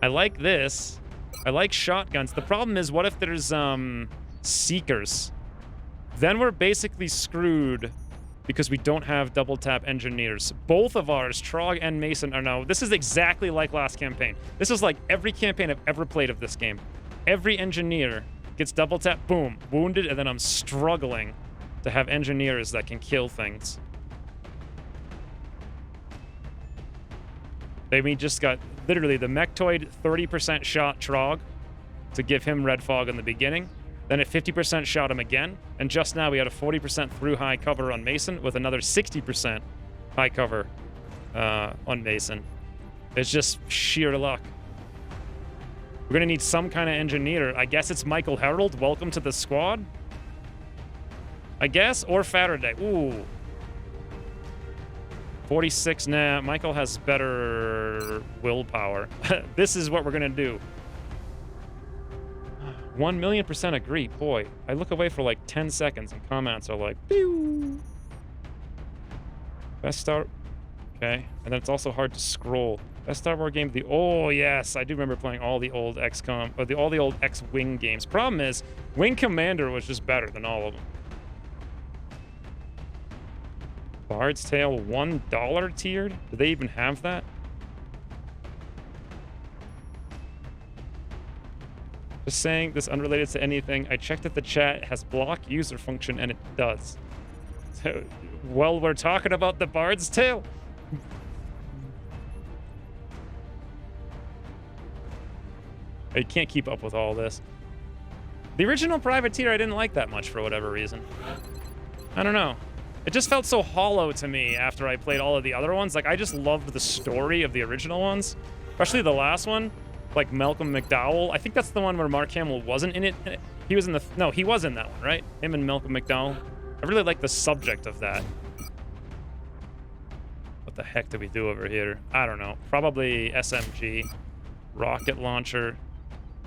I like this. I like shotguns. The problem is, what if there's, Seekers? Then we're basically screwed because we don't have double tap engineers. Both of ours, Trog and Mason, are now... This is exactly like last campaign. This is like every campaign I've ever played of this game. Every engineer gets double tap, boom, wounded, and then I'm struggling to have engineers that can kill things. We just got literally the Mechtoid 30% shot Trog to give him red fog in the beginning. Then it 50% shot him again. And just now we had a 40% through high cover on Mason with another 60% high cover on Mason. It's just sheer luck. We're going to need some kind of engineer. I guess it's Michael Harold. Welcome to the squad. I guess. Or Faraday. Ooh. 46. Nah, Michael has better willpower. This is what we're going to do. 1,000,000% agree. Boy, I look away for like 10 seconds and comments are like, pew. Best Star... Okay. And then it's also hard to scroll. Best Star Wars game. Oh, yes. I do remember playing all the old XCOM, or all the old X-Wing games. Problem is, Wing Commander was just better than all of them. Bard's Tale $1 tiered? Do they even have that? Just saying, this unrelated to anything. I checked that the chat has block user function, and it does. So, well, we're talking about the Bard's Tale. I can't keep up with all this. The original Privateer I didn't like that much for whatever reason. I don't know. It just felt so hollow to me after I played all of the other ones. Like, I just loved the story of the original ones. Especially the last one. Like Malcolm McDowell. I think that's the one where Mark Hamill wasn't in it. He was in the... No, he was in that one, right? Him and Malcolm McDowell. I really like the subject of that. What the heck do we do over here? I don't know. Probably SMG. Rocket launcher.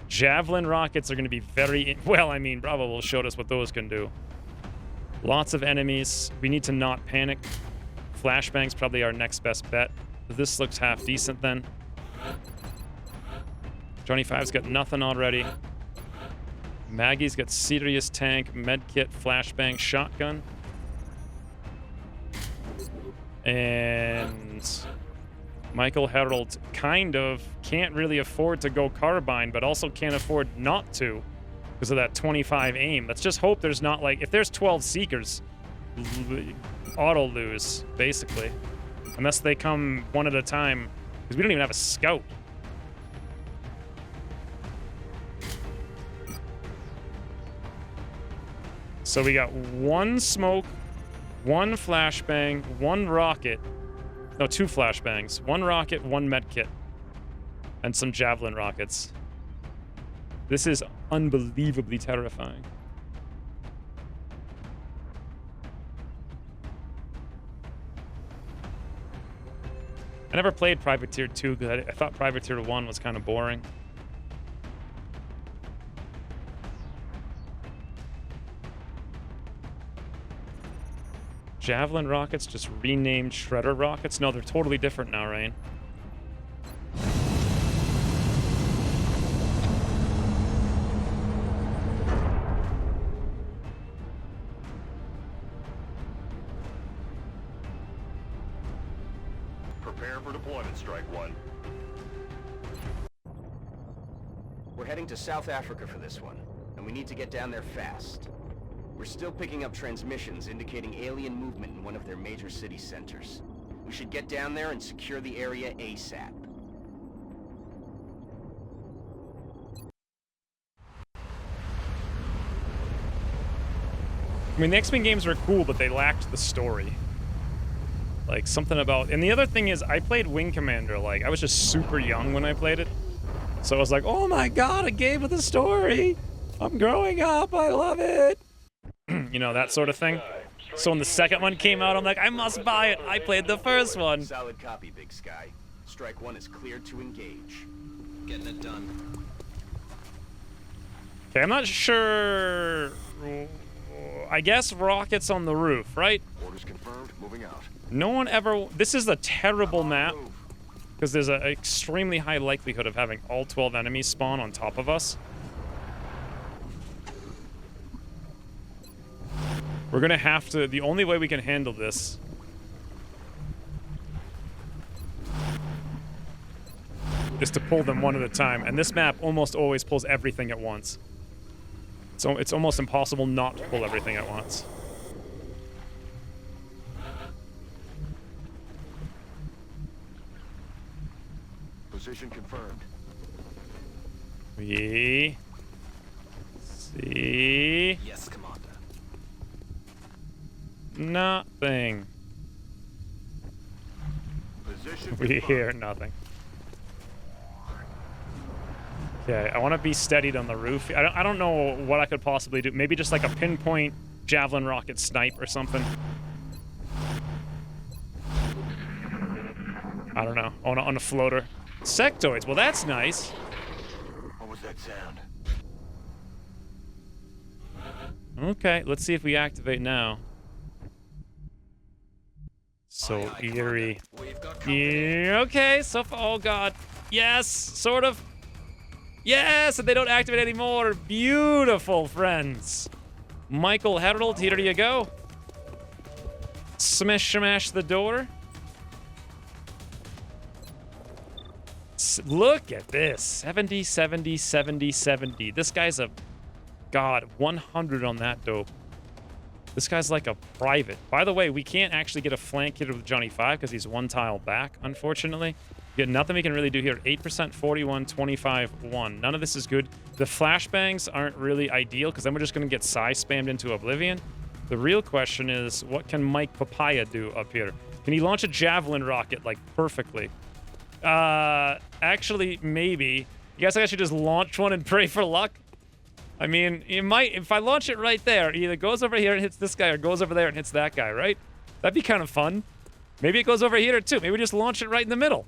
Javelin rockets are going to be very... Well, I mean, Bravo will show us what those can do. Lots of enemies. We need to not panic. Flashbang's probably our next best bet. This looks half decent then. Johnny Five's got nothing already. Maggie's got serious tank, medkit, flashbang, shotgun. And Michael Harold kind of can't really afford to go carbine, but also can't afford not to because of that 25 aim. Let's just hope there's not like... If there's 12 Seekers, auto lose, basically. Unless they come one at a time. Because we don't even have a scout. So we got one smoke, one flashbang, one rocket. No, two flashbangs. One rocket, one medkit. And some javelin rockets. This is unbelievably terrifying. I never played Privateer 2 because I thought Privateer 1 was kind of boring. Javelin rockets just renamed Shredder rockets? No, they're totally different now, Rain. Prepare for deployment, Strike One. We're heading to South Africa for this one, and we need to get down there fast. We're still picking up transmissions indicating alien movement in one of their major city centers. We should get down there and secure the area ASAP. I mean, the X-Wing games were cool, but they lacked the story. Like, something about... And the other thing is, I played Wing Commander, like, I was just super young when I played it. So I was like, oh my god, a game with a story! I'm growing up, I love it! You know, that sort of thing. So when the second one came out, I'm like, I must buy it. I played the first one. Solid copy, Big Sky. Strike One is cleared to engage. Getting it done. Okay, I'm not sure... I guess rockets on the roof, right? Orders confirmed. Moving out. No one ever... This is a terrible map. Because there's an extremely high likelihood of having all 12 enemies spawn on top of us. We're gonna have to... The only way we can handle this... is to pull them one at a time. And this map almost always pulls everything at once. So it's almost impossible not to pull everything at once. Position confirmed. We... see... Yes, Commander. nothing. Position We confirmed. hear nothing. Okay, I want to be steadied on the roof. I don't know what I could possibly do. Maybe just like a pinpoint javelin rocket snipe or something. I don't know. On a floater. Sectoids. Well, that's nice. What was that sound? Okay, let's see if we activate now. So eerie. We've got company. Yeah, okay, so far. Oh god. Yes, sort of. Yes, and they don't activate anymore. Beautiful, friends. Michael Harold, here you go. Smash the door. Look at this. 70, 70, 70, 70. This guy's a... God, 100 on that dope. This guy's like a private. By the way, we can't actually get a flank hitter with Johnny 5 because he's one tile back, unfortunately. We got nothing we can really do here. 8%, 41, 25, 1. None of this is good. The flashbangs aren't really ideal because then we're just going to get psi spammed into oblivion. The real question is, what can Mike Papaya do up here? Can he launch a javelin rocket, like, perfectly? Actually, maybe. You guys think I should just launch one and pray for luck? I mean, it might, if I launch it right there, it either goes over here and hits this guy or goes over there and hits that guy, right? That'd be kind of fun. Maybe it goes over here too. Maybe we just launch it right in the middle.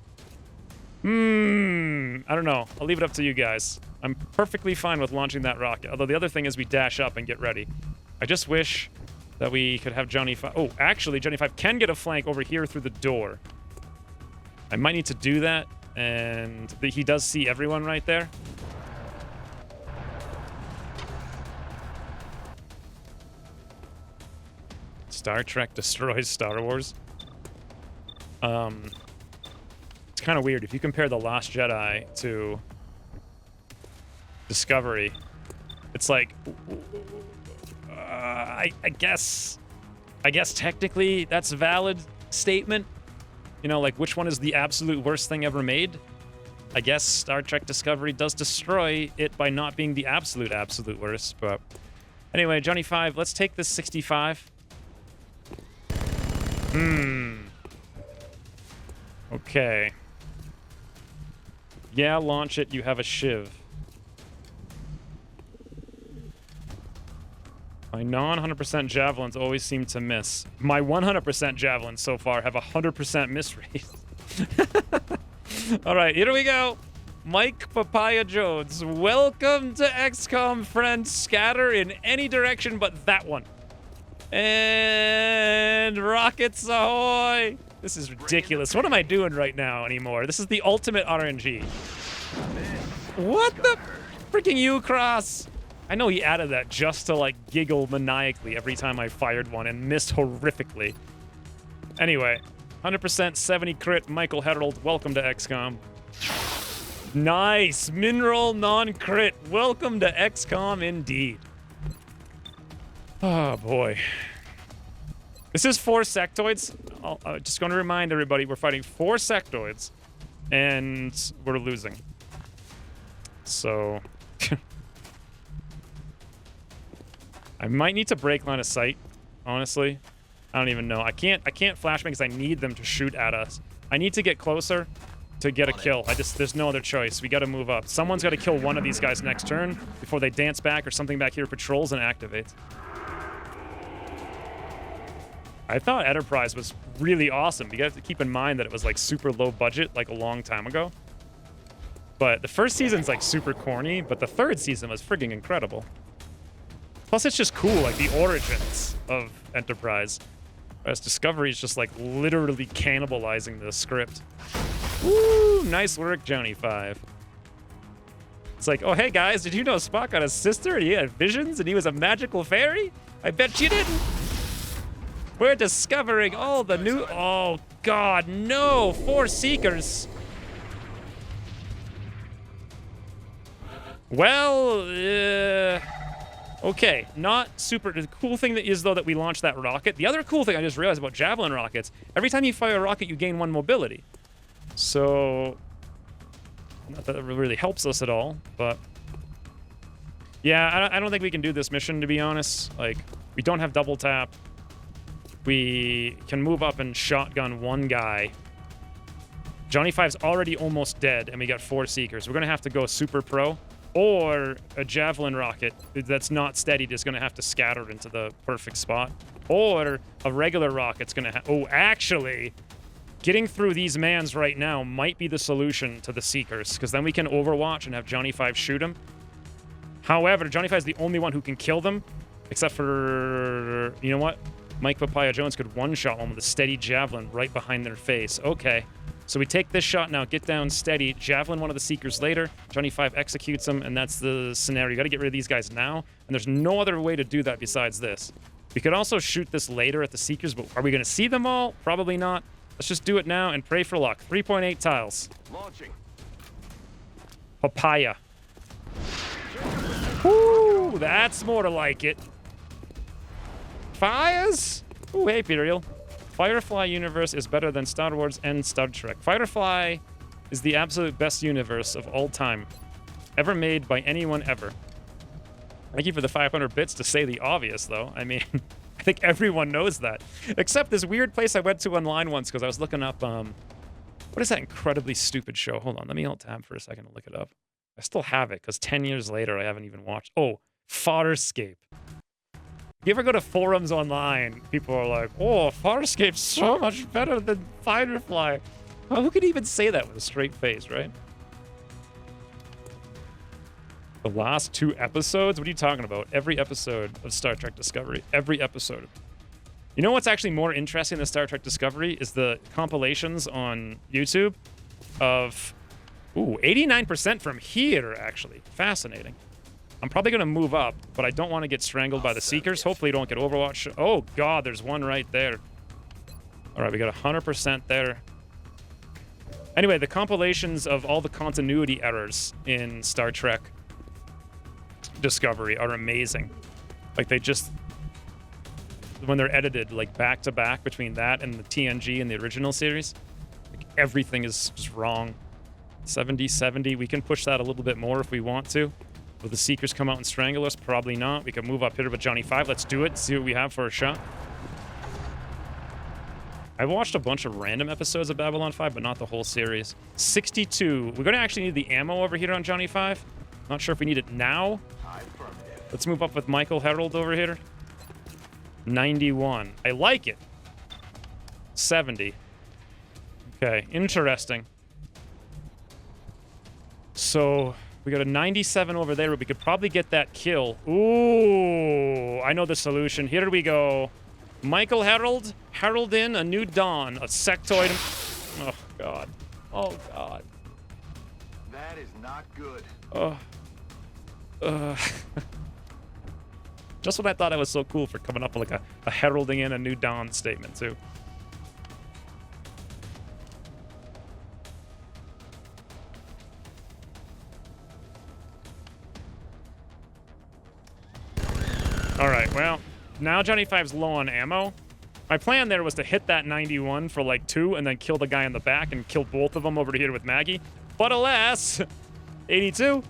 I don't know. I'll leave it up to you guys. I'm perfectly fine with launching that rocket. Although the other thing is we dash up and get ready. I just wish that we could have Johnny 5. Oh, actually, Johnny 5 can get a flank over here through the door. I might need to do that. And he does see everyone right there. Star Trek destroys Star Wars. It's kind of weird. If you compare The Last Jedi to Discovery, it's like... I guess technically that's a valid statement. You know, like, which one is the absolute worst thing ever made? I guess Star Trek Discovery does destroy it by not being the absolute worst, but... Anyway, Johnny 5, let's take this 65. Okay. Yeah, launch it. You have a shiv. My non-100% javelins always seem to miss. My 100% javelins so far have a 100% miss rate. All right, here we go. Mike Papaya Jones, welcome to XCOM, friend. Scatter in any direction but that one. And rockets ahoy! This is ridiculous. What am I doing right now anymore? This is the ultimate RNG. What the freaking Ucross? I know he added that just to, like, giggle maniacally every time I fired one and missed horrifically. Anyway, 100% 70 crit, Michael Herald. Welcome to XCOM. Nice! Mineral non-crit. Welcome to XCOM indeed. Oh, boy. This is 4 sectoids. I'm just going to remind everybody, we're fighting 4 sectoids, and we're losing. So... I might need to break line of sight, honestly. I don't even know. I can't flashbang because I need them to shoot at us. I need to get closer to get a kill. There's no other choice. We got to move up. Someone's got to kill one of these guys next turn before they dance back or something back here patrols and activates. I thought Enterprise was really awesome. You have to keep in mind that it was like super low budget like a long time ago. But the first season's like super corny, but the third season was friggin' incredible. Plus, it's just cool, like the origins of Enterprise. Whereas Discovery is just like literally cannibalizing the script. Woo! Nice work, Johnny 5. It's like, oh, hey guys, did you know Spock got a sister and he had visions and he was a magical fairy? I bet you didn't. We're discovering all the new... Oh, God, no! 4 Seekers. Well, okay, not super... The cool thing that is, though, that we launched that rocket. The other cool thing I just realized about Javelin rockets, every time you fire a rocket, you gain 1 mobility. So... Not that it really helps us at all, but... Yeah, I don't think we can do this mission, to be honest. Like, we don't have double tap. We can move up and shotgun 1 guy. Johnny 5's already almost dead, and we got 4 Seekers. We're going to have to go super pro. Or a Javelin rocket that's not steadied is going to have to scatter into the perfect spot. Or a regular rocket's going to have... Oh, actually, getting through these mans right now might be the solution to the Seekers, because then we can overwatch and have Johnny 5 shoot him. However, Johnny 5 is the only one who can kill them, except for... You know what? Mike Papaya Jones could one-shot one with a steady Javelin right behind their face. Okay. So we take this shot now, get down steady, Javelin one of the Seekers later, Johnny 5 executes them, and that's the scenario. You gotta get rid of these guys now, and there's no other way to do that besides this. We could also shoot this later at the Seekers, but are we gonna see them all? Probably not. Let's just do it now and pray for luck. 3.8 tiles. Launching. Papaya. Woo! That's more like it. Fires? Ooh, hey, Imperial. Firefly universe is better than Star Wars and Star Trek. Firefly is the absolute best universe of all time. Ever made by anyone ever. Thank you for the 500 bits to say the obvious, though. I mean, I think everyone knows that. Except this weird place I went to online once because I was looking up, what is that incredibly stupid show? Hold on, let me alt-tab for a second to look it up. I still have it because 10 years later I haven't even watched. Oh, Farscape. You ever go to forums online, people are like, oh, Farscape's so much better than Firefly. Well, who could even say that with a straight face, right? The last 2 episodes? What are you talking about? Every episode of Star Trek Discovery. Every episode. You know what's actually more interesting than Star Trek Discovery is the compilations on YouTube of... Ooh, 89% from here, actually. Fascinating. I'm probably going to move up, but I don't want to get strangled by the Seekers. Hopefully don't get Overwatch. Oh, God, there's one right there. All right, we got 100% there. Anyway, the compilations of all the continuity errors in Star Trek Discovery are amazing. Like, they just... When they're edited, like, back-to-back between that and the TNG and the original series, like, everything is just wrong. 70-70. We can push that a little bit more if we want to. Will the Seekers come out and strangle us? Probably not. We can move up here with Johnny 5. Let's do it. See what we have for a shot. I watched a bunch of random episodes of Babylon 5, but not the whole series. 62. We're going to actually need the ammo over here on Johnny 5. Not sure if we need it now. Let's move up with Michael Harold over here. 91. I like it. 70. Okay, interesting. So... We got a 97 over there, but we could probably get that kill. Ooh, I know the solution. Here we go. Michael Harold, herald in a new dawn, a sectoid. Oh, God. Oh, God. That is not good. Just when I thought I was so cool for coming up with like a heralding in a new dawn statement, too. Alright, well, now Johnny 5's low on ammo. My plan there was to hit that 91 for like 2 and then kill the guy in the back and kill both of them over here with Maggie. But alas, 82.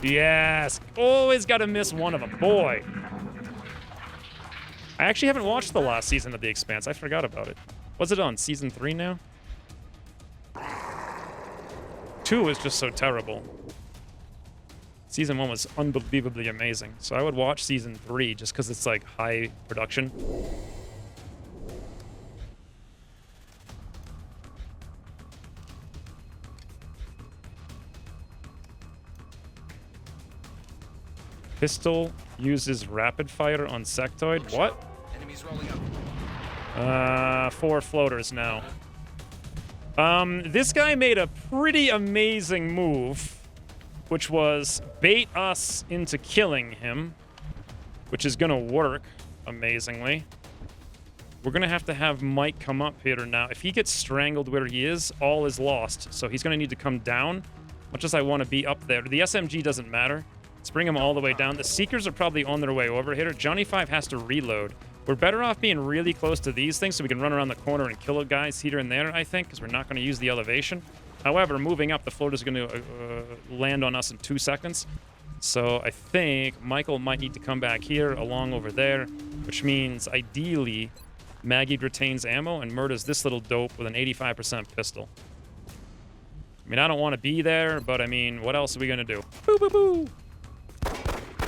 Yes, always got to miss one of them. Boy. I actually haven't watched the last season of The Expanse. I forgot about it. Was it on season 3 now? 2 is just so terrible. Season 1 was unbelievably amazing. So I would watch season 3 just because it's like high production. Pistol uses rapid fire on sectoid. What? Enemies rolling up. 4 floaters now. This guy made a pretty amazing move, which was bait us into killing him, which is gonna work amazingly. We're gonna have to have Mike come up here now. If he gets strangled where he is, all is lost. So he's gonna need to come down, much as I want to be up there. The SMG doesn't matter. Let's bring him all the way down. The Seekers are probably on their way over here. Johnny 5 has to reload. We're better off being really close to these things so we can run around the corner and kill guys here and there, I think, because we're not going to use the elevation. However, moving up, the floater's going to land on us in 2 seconds. So I think Michael might need to come back here along over there, which means ideally Maggie retains ammo and murders this little dope with an 85% pistol. I mean, I don't want to be there, but I mean, what else are we going to do? Boo, boo, boo.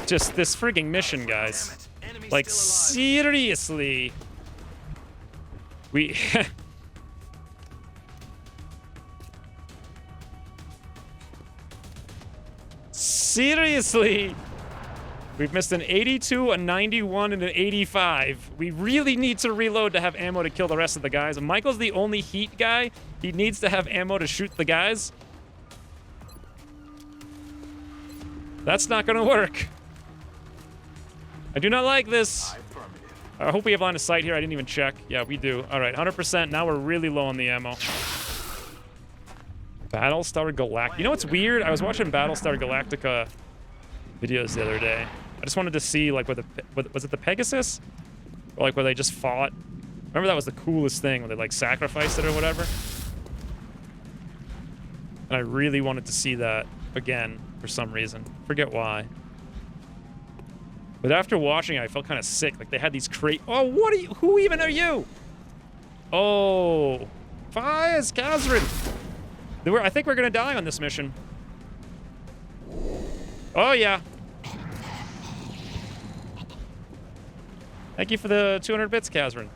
Just this frigging mission, guys. Like, seriously. We... Seriously. We've missed an 82, a 91, and an 85. We really need to reload to have ammo to kill the rest of the guys. Michael's the only heat guy. He needs to have ammo to shoot the guys. That's not gonna work. I do not like this. I hope we have line of sight here. I didn't even check. Yeah, we do. All right, 100%. Now we're really low on the ammo. Battlestar Galactica. You know what's weird? I was watching Battlestar Galactica videos the other day. I just wanted to see, like, was it the Pegasus? Or, like, where they just fought? Remember that was the coolest thing, when they, like, sacrificed it or whatever? And I really wanted to see that again for some reason. Forget why. But after watching it, I felt kind of sick. Like, they had these Oh, what are you? Who even are you? Oh. Fires, Kazrin. I think we're gonna die on this mission. Oh, yeah. Thank you for the 200 bits, Kazrin.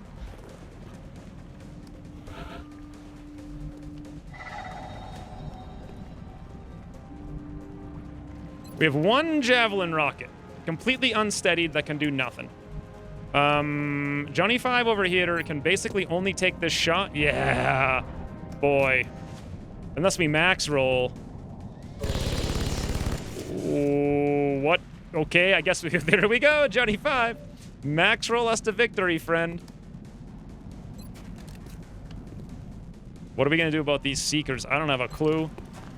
We have one javelin rocket. Completely unsteadied that can do nothing. Johnny 5 over here can basically only take this shot. Yeah. Boy. Unless we max roll. Ooh, what? Okay, I guess there we go, Johnny 5. Max roll us to victory, friend. What are we gonna do about these Seekers? I don't have a clue.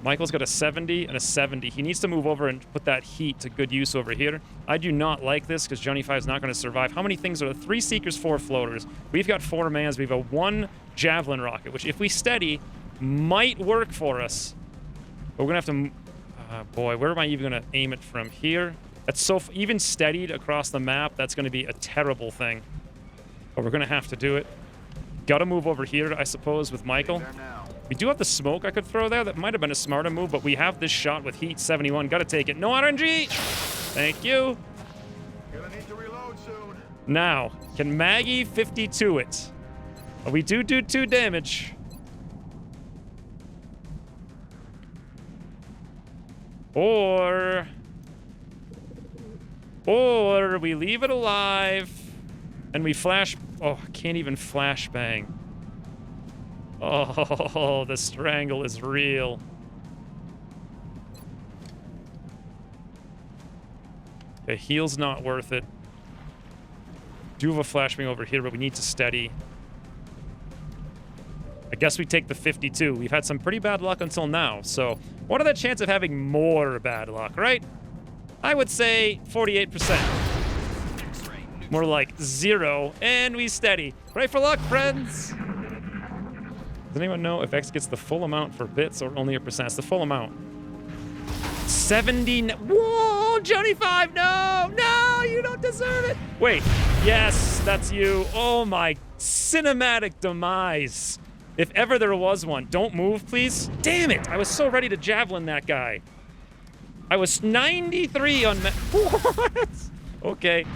Michael's got a 70 and a 70. He needs to move over and put that heat to good use over here. I do not like this because Johnny 5 is not going to survive. How many things are there? 3 Seekers, 4 floaters. We've got 4 mans. We have a 1 javelin rocket, which if we steady, might work for us. But we're going to have to... boy, where am I even going to aim it from? Here? That's so... Even steadied across the map, that's going to be a terrible thing. But we're going to have to do it. Got to move over here, I suppose, with Michael. We do have the smoke I could throw there. That might have been a smarter move, but we have this shot with heat 71. Got to take it. No RNG! Thank you. Gonna need to reload soon. Now, can Maggie 52 it? We do 2 damage. Or we leave it alive and we flash... Oh, I can't even flashbang. Oh, the strangle is real. Okay, heal's not worth it. Do have a flashbang over here, but we need to steady. I guess we take the 52. We've had some pretty bad luck until now, so what are the chances of having more bad luck, right? I would say 48%. More like 0, and we steady. Pray for luck, friends! Does anyone know if X gets the full amount for bits or only a percent? It's the full amount. 70... Whoa, Johnny 5, no! No, you don't deserve it! Wait, yes, that's you. Oh my cinematic demise. If ever there was one. Don't move, please. Damn it, I was so ready to javelin that guy. I was 93 on... What? Okay.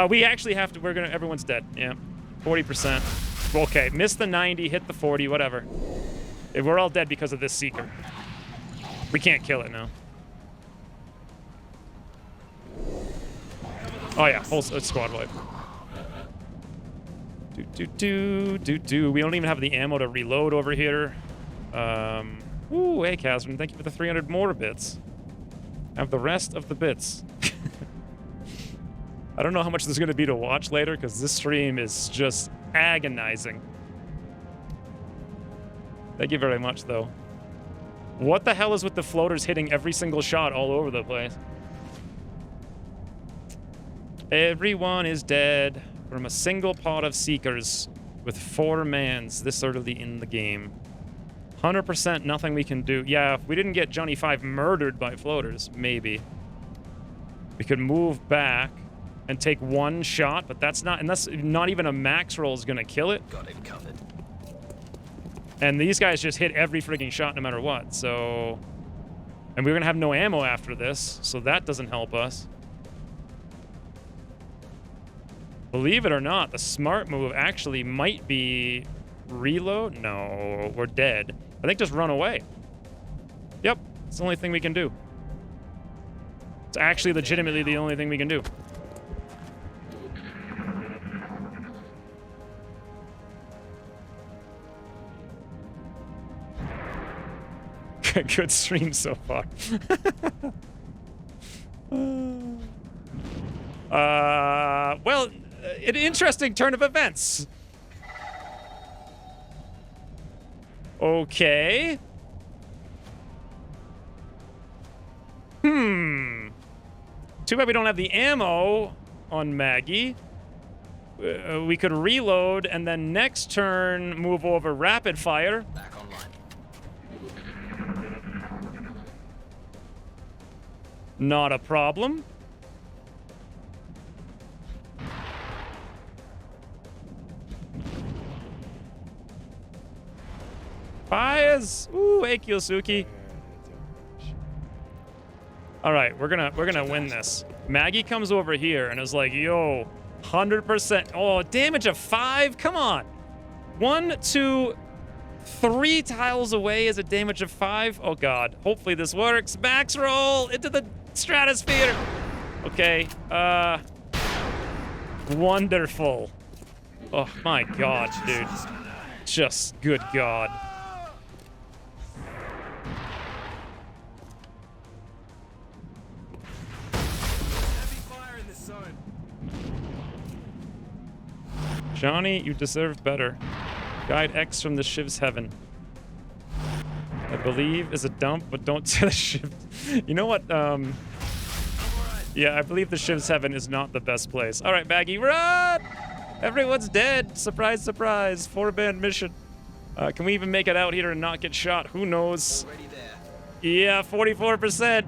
We actually have to... We're gonna... Everyone's dead. Yeah. 40%. Okay, missed the 90, hit the 40, whatever. We're all dead because of this Seeker. We can't kill it now. Oh yeah, whole squad wipe. We don't even have the ammo to reload over here. Ooh, hey, Kazrin, thank you for the 300 more bits. I have the rest of the bits. I don't know how much there's going to be to watch later, because this stream is just agonizing. Thank you very much, though. What the hell is with the floaters hitting every single shot all over the place? Everyone is dead from a single pot of Seekers with 4 mans this early in the game. 100% nothing we can do. Yeah, if we didn't get Johnny 5 murdered by floaters, maybe. We could move back and take 1 shot, but that's not... Unless not even a max roll is going to kill it. Got it covered. And these guys just hit every freaking shot no matter what, so... And we're going to have no ammo after this, so that doesn't help us. Believe it or not, the smart move actually might be... Reload? No, we're dead. I think just run away. Yep, it's the only thing we can do. It's actually legitimately the only thing we can do. Good stream so far. Well, an interesting turn of events. Okay. Too bad we don't have the ammo on Maggie. We could reload and then next turn move over rapid fire. Back online. Not a problem. Fires! Ooh, hey Kyosuke. All right, we're gonna win this. Maggie comes over here and is like, yo, 100%. Oh, damage of 5? Come on. 1, 2, 3 tiles away is a damage of 5. Oh god. Hopefully this works. Max roll into the stratosphere. Okay. Wonderful. Oh my god, dude. Just good god. Johnny, you deserve better. Guide X from the shiv's heaven. I believe is a dump, but don't say the shiv. You know what? Yeah, I believe the shiv's heaven is not the best place. All right, Baggy, run! Everyone's dead. Surprise, surprise. 4-band mission. Can we even make it out here and not get shot? Who knows? Yeah, 44%.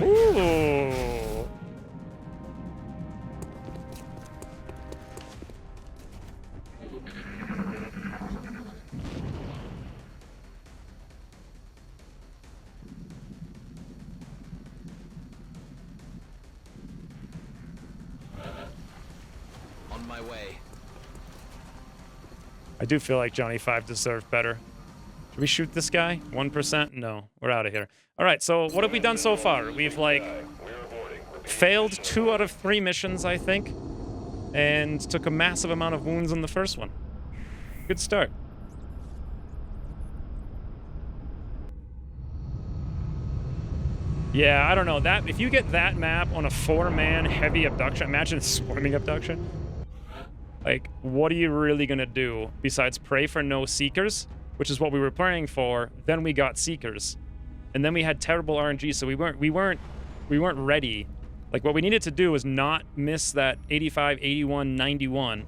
Ooh. On my way. I do feel like Johnny 5 deserved better. Should we shoot this guy? 1%? No, we're out of here. All right, so what have we done so far? We've, like, failed 2 out of 3 missions, I think, and took a massive amount of wounds on the first one. Good start. Yeah, I don't know. That if you get that map on a 4-man heavy abduction, imagine a swarming abduction. Like, what are you really gonna do besides pray for no seekers, which is what we were praying for? Then we got seekers, and then we had terrible RNG, so we weren't ready. Like, what we needed to do was not miss that 85, 81, 91.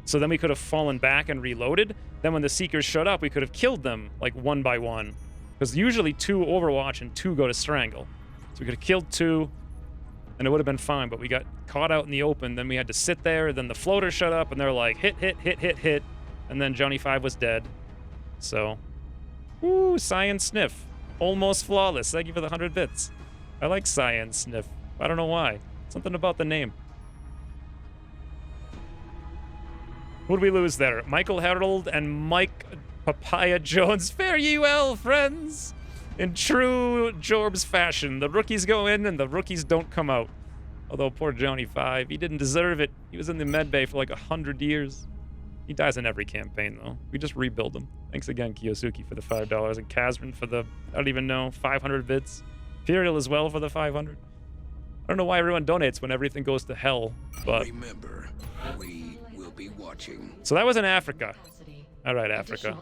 So then we could have fallen back and reloaded. Then when the seekers showed up, we could have killed them like 1 by 1. Because usually 2 Overwatch and 2 go to Strangle. So we could have killed 2, and it would have been fine, but we got caught out in the open. Then we had to sit there, then the floater shut up, and they're like, hit, hit, hit, hit, hit. And then Johnny 5 was dead. So, woo, Cyan Sniff. Almost flawless. Thank you for the 100 bits. I like Cyan Sniff. I don't know why. Something about the name. Who did we lose there? Michael Harold and Mike Papaya Jones. Fare ye well, friends! In true Jorbs fashion, the rookies go in and the rookies don't come out. Although poor Johnny 5, he didn't deserve it. He was in the medbay for like 100 years. He dies in every campaign, though. We just rebuild him. Thanks again, Kiyosuke, for the $5, and Kazrin for the, I don't even know, 500 bits. Imperial as well for the 500. I don't know why everyone donates when everything goes to hell, but... Remember, we will be watching. So that was in Africa. All right, Africa.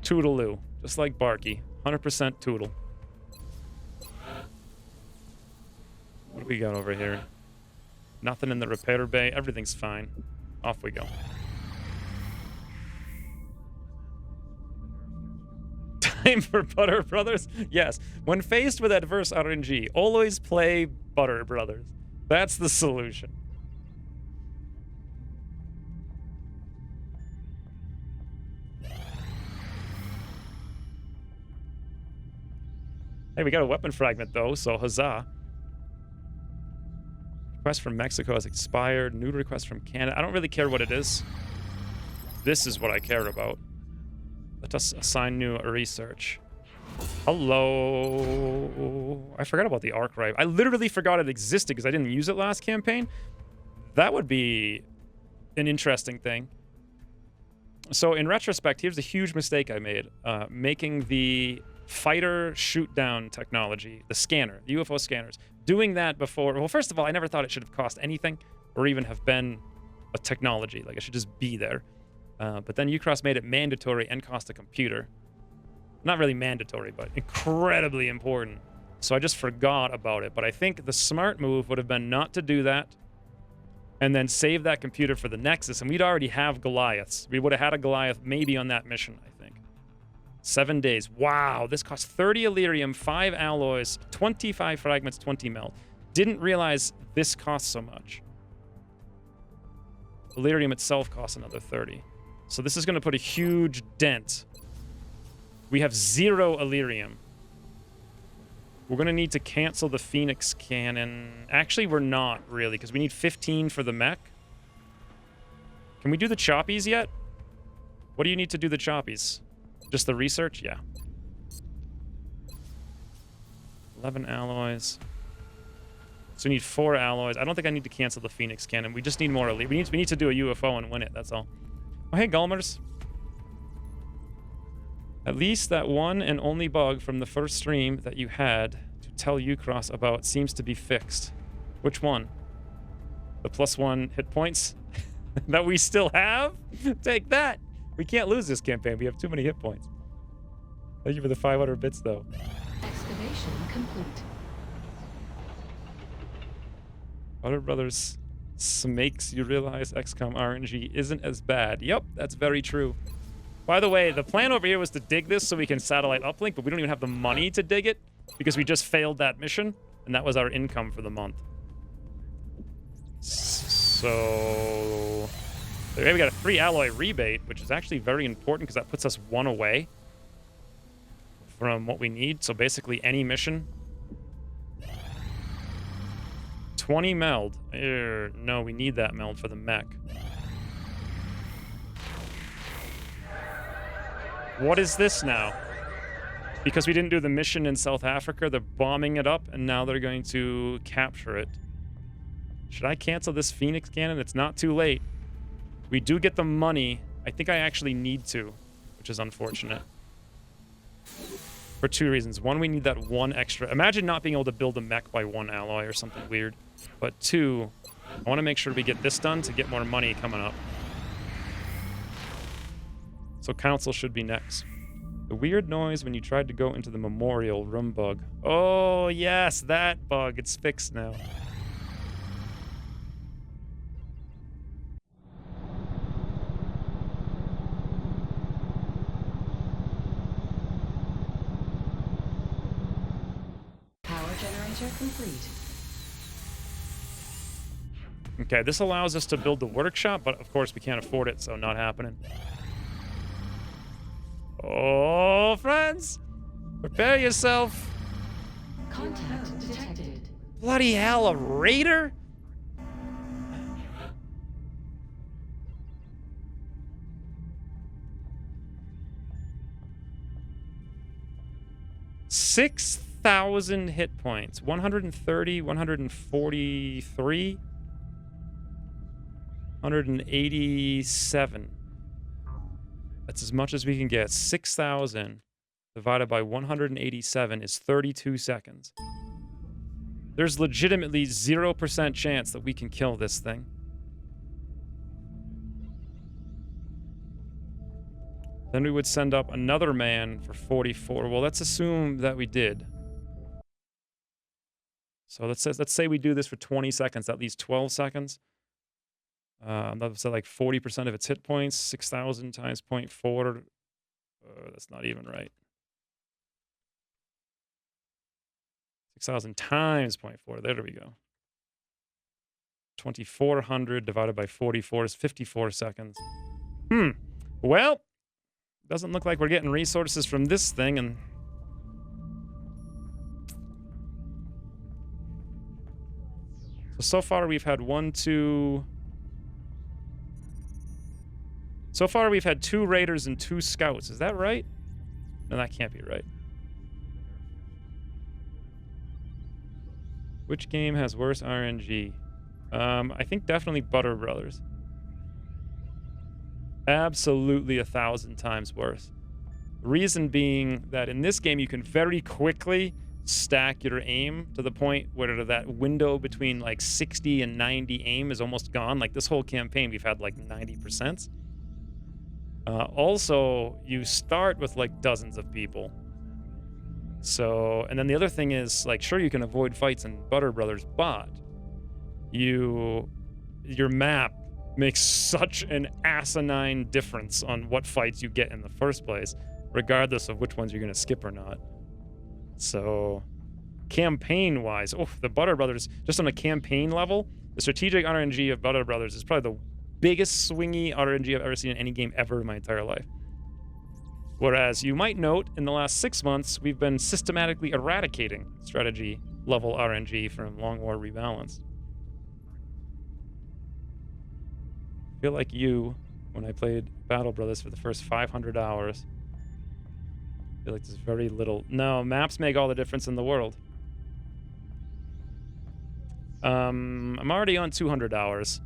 Toodaloo, just like Barky. 100% Toodle. What do we got over here? Nothing in the repair bay. Everything's fine. Off we go. Time for Butter Brothers? Yes. When faced with adverse RNG, always play Butter Brothers. That's the solution. Hey, we got a weapon fragment, though, so huzzah. Request from Mexico has expired. New request from Canada. I don't really care what it is. This is what I care about. Let us assign new research. Hello. I forgot about the arc rifle. I literally forgot it existed because I didn't use it last campaign. That would be an interesting thing. So in retrospect, here's a huge mistake I made. Making the fighter shoot-down technology, the scanner, the UFO scanners. Doing that before... Well, first of all, I never thought it should have cost anything or even have been a technology. Like, it should just be there. But then Ucross made it mandatory and cost a computer. Not really mandatory, but incredibly important. So I just forgot about it. But I think the smart move would have been not to do that and then save that computer for the Nexus. And we'd already have Goliaths. We would have had a Goliath maybe on that mission, I think. 7 days. Wow, this costs 30 Illyrium, 5 alloys, 25 fragments, 20 melt. Didn't realize this costs so much. Illyrium itself costs another 30. So this is going to put a huge dent. We have 0 Illyrium. We're going to need to cancel the Phoenix cannon. Actually, we're not really, because we need 15 for the mech. Can we do the choppies yet? What do you need to do the choppies? Just the research? Yeah. 11 alloys. So we need 4 alloys. I don't think I need to cancel the Phoenix cannon. We just need more elite. We need to do a UFO and win it, that's all. Oh, hey, Gulmers. At least that one and only bug from the first stream that you had to tell Ucross about seems to be fixed. Which one? The +1 hit points that we still have? Take that! We can't lose this campaign. We have too many hit points. Thank you for the 500 bits, though. Excavation complete. Butter Brothers makes you realize XCOM RNG isn't as bad. Yep, that's very true. By the way, the plan over here was to dig this so we can satellite uplink, but we don't even have the money to dig it because we just failed that mission, and that was our income for the month. So we got a 3 alloy rebate, which is actually very important because that puts us 1 away from what we need. So basically any mission. 20 meld. No, we need that meld for the mech. What is this now? Because we didn't do the mission in South Africa, they're bombing it up, and now they're going to capture it. Should I cancel this Phoenix cannon? It's not too late. We do get the money. I think I actually need to, which is unfortunate. For 2 reasons. 1, we need that 1 extra. Imagine not being able to build a mech by 1 alloy or something weird. But 2, I want to make sure we get this done to get more money coming up. So Council should be next. The weird noise when you tried to go into the memorial room bug. Oh, yes, that bug. It's fixed now. Power generator complete. Okay, this allows us to build the workshop, but of course we can't afford it, so not happening. Oh, friends! Prepare yourself! Contact detected. Bloody hell, a raider? $6,000 hit points. 130, 143, 187. That's as much as we can get. 6,000 divided by 187 is 32 seconds. There's legitimately 0% chance that we can kill this thing. Then we would send up another man for 44. Well, let's assume that we did. So let's say we do this for 20 seconds. That leaves 12 seconds. That's like 40% of its hit points. 6,000 times 0.4. That's not even right. 6,000 times 0.4. There we go. 2,400 divided by 44 is 54 seconds. Well, doesn't look like we're getting resources from this thing, and so far we've had So far we've had 2 raiders and 2 scouts. Is that right? No, that can't be right. Which game has worse RNG? I think definitely Butter Brothers. Absolutely 1,000 times worse. Reason being that in this game you can very quickly stack your aim to the point where that window between like 60 and 90 aim is almost gone. Like this whole campaign we've had like 90%. Also, you start with like dozens of people. So, and then the other thing is, like, sure, you can avoid fights in Butter Brothers, but your map makes such an asinine difference on what fights you get in the first place, regardless of which ones you're going to skip or not. So, campaign-wise, the Butter Brothers, just on a campaign level, the strategic RNG of Butter Brothers is probably the biggest swingy RNG I've ever seen in any game ever in my entire life. Whereas you might note, in the last 6 months, we've been systematically eradicating strategy level RNG from Long War Rebalance. I feel like you, when I played Battle Brothers for the first 500 hours, I feel like there's very little. No, maps make all the difference in the world. I'm already on 200 hours,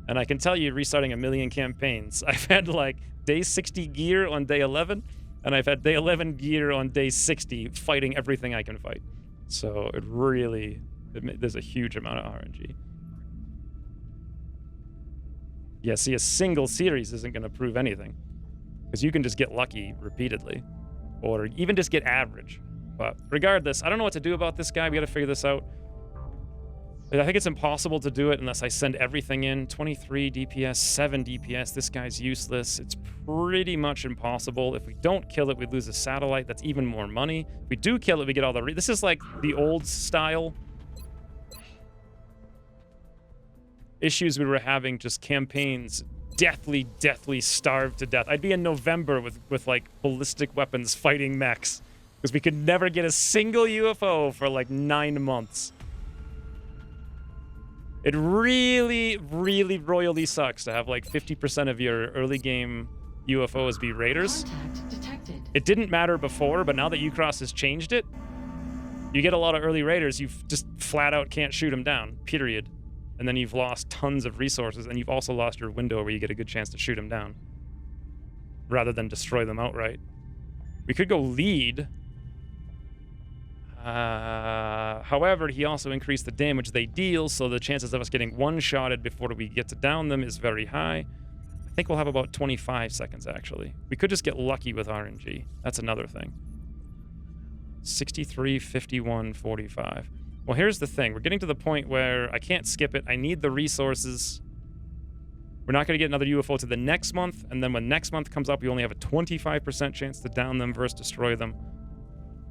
and I can tell you, restarting a million campaigns, I've had like day 60 gear on day 11, and I've had day 11 gear on day 60, fighting everything I can fight. So it really, there's a huge amount of RNG. Yeah, see, a single series isn't going to prove anything, because you can just get lucky repeatedly, or even just get average. But regardless, I don't know what to do about this guy. We got to figure this out. I think it's impossible to do it unless I send everything in. 23 DPS, 7 DPS. This guy's useless. It's pretty much impossible. If we don't kill it, we lose a satellite. That's even more money. If we do kill it, we get all the... This is like the old style issues we were having, just campaigns deathly starved to death. I'd be in November with like ballistic weapons fighting mechs because we could never get a single UFO for like 9 months. It really royally sucks to have like 50% of your early game UFOs be raiders. Contact detected. It didn't matter before, but now that Ucross has changed it, you get a lot of early raiders, you just flat out can't shoot them down, period. And then you've lost tons of resources, and you've also lost your window where you get a good chance to shoot them down, rather than destroy them outright. We could go lead. However, he also increased the damage they deal, so the chances of us getting one-shotted before we get to down them is very high. I think we'll have about 25 seconds, actually. We could just get lucky with RNG. That's another thing. 63, 51, 45. Well, here's the thing. We're getting to the point where I can't skip it. I need the resources. We're not going to get another UFO to the next month, and then when next month comes up, we only have a 25% chance to down them versus destroy them.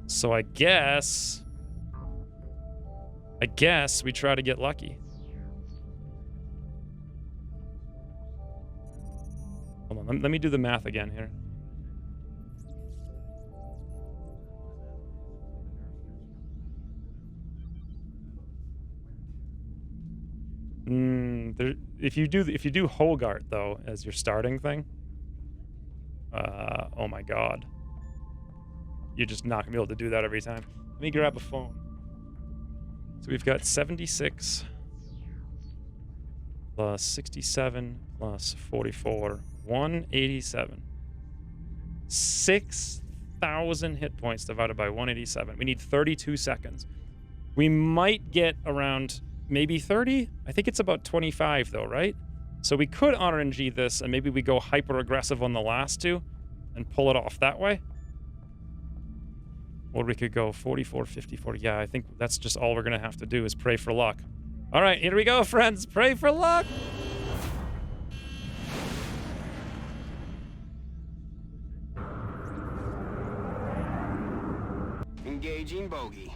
So I guess we try to get lucky. Hold on, let me do the math again here. If you do Hogart though as your starting thing, oh my god. You're just not gonna be able to do that every time. Let me grab a phone. So we've got 76 plus 67 plus 44, 187. 6,000 hit points divided by 187. We need 32 seconds. We might get around maybe 30. I think it's about 25 though, right? So we could RNG this and maybe we go hyper aggressive on the last two and pull it off that way. Or we could go 44, 54. Yeah, I think that's just all we're going to have to do is pray for luck. All right, here we go, friends. Pray for luck. Engaging bogey.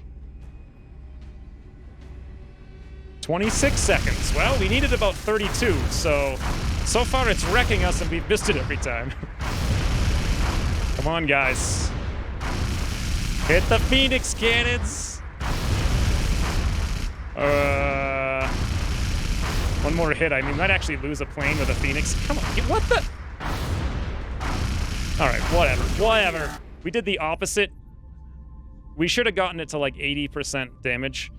26 seconds. Well, we needed about 32, so far it's wrecking us and we've missed it every time. Come on, guys. Hit the Phoenix cannons! One more hit. I mean, might actually lose a plane with a Phoenix. Come on, what the? Alright, whatever. We did the opposite. We should have gotten it to like 80% damage,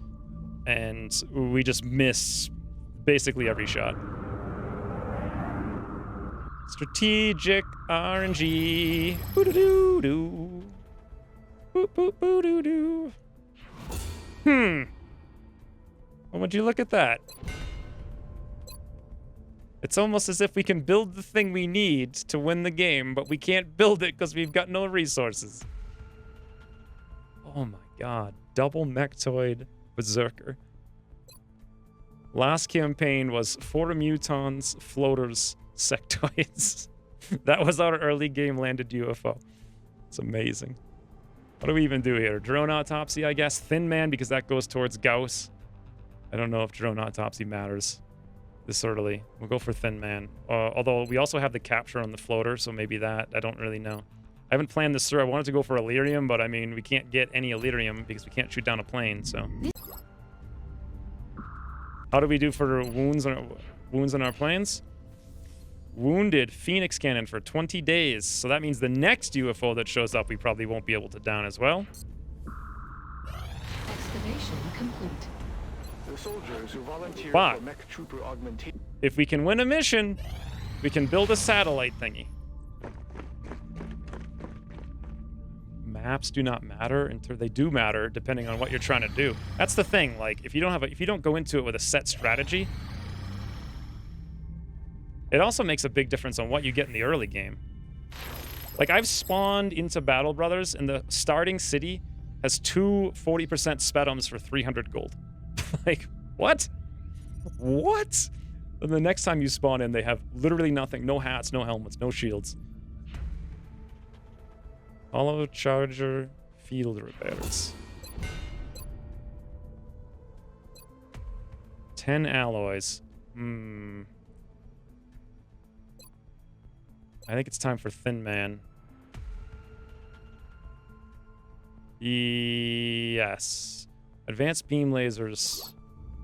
and we just missed basically every shot. Strategic RNG. Boo-doo-doo-doo. Boop, boop, boo, doo, doo. Well, would you look at that? It's almost as if we can build the thing we need to win the game, but we can't build it because we've got no resources. Oh my god. Double Mechtoid Berserker. Last campaign was 4 mutons, floaters, sectoids. That was our early game landed UFO. It's amazing. What do we even do here? Drone autopsy, I guess. Thin Man, because that goes towards Gauss. I don't know if drone autopsy matters this early. We'll go for Thin Man. Although we also have the capture on the floater, so maybe that. I don't really know. I haven't planned this through. I wanted to go for Illyrium, but I mean, we can't get any Illyrium because we can't shoot down a plane, so. How do we do for wounds on our planes? Wounded Phoenix Cannon for 20 days. So that means the next UFO that shows up, we probably won't be able to down as well. Excavation complete. The soldiers who volunteer But for mech trooper augmentation. if we can win a mission, we can build a satellite thingy. Maps do not matter until they do matter, depending on what you're trying to do. That's the thing. Like, if you don't go into it with a set strategy, it also makes a big difference on what you get in the early game. Like, I've spawned into Battle Brothers, and the starting city has 2 40% spedums for 300 gold. Like, what? What? And the next time you spawn in, they have literally nothing. No hats, no helmets, no shields. Hollow Charger Field Repairs. 10 alloys. I think it's time for Thin Man. Yes. Advanced beam lasers.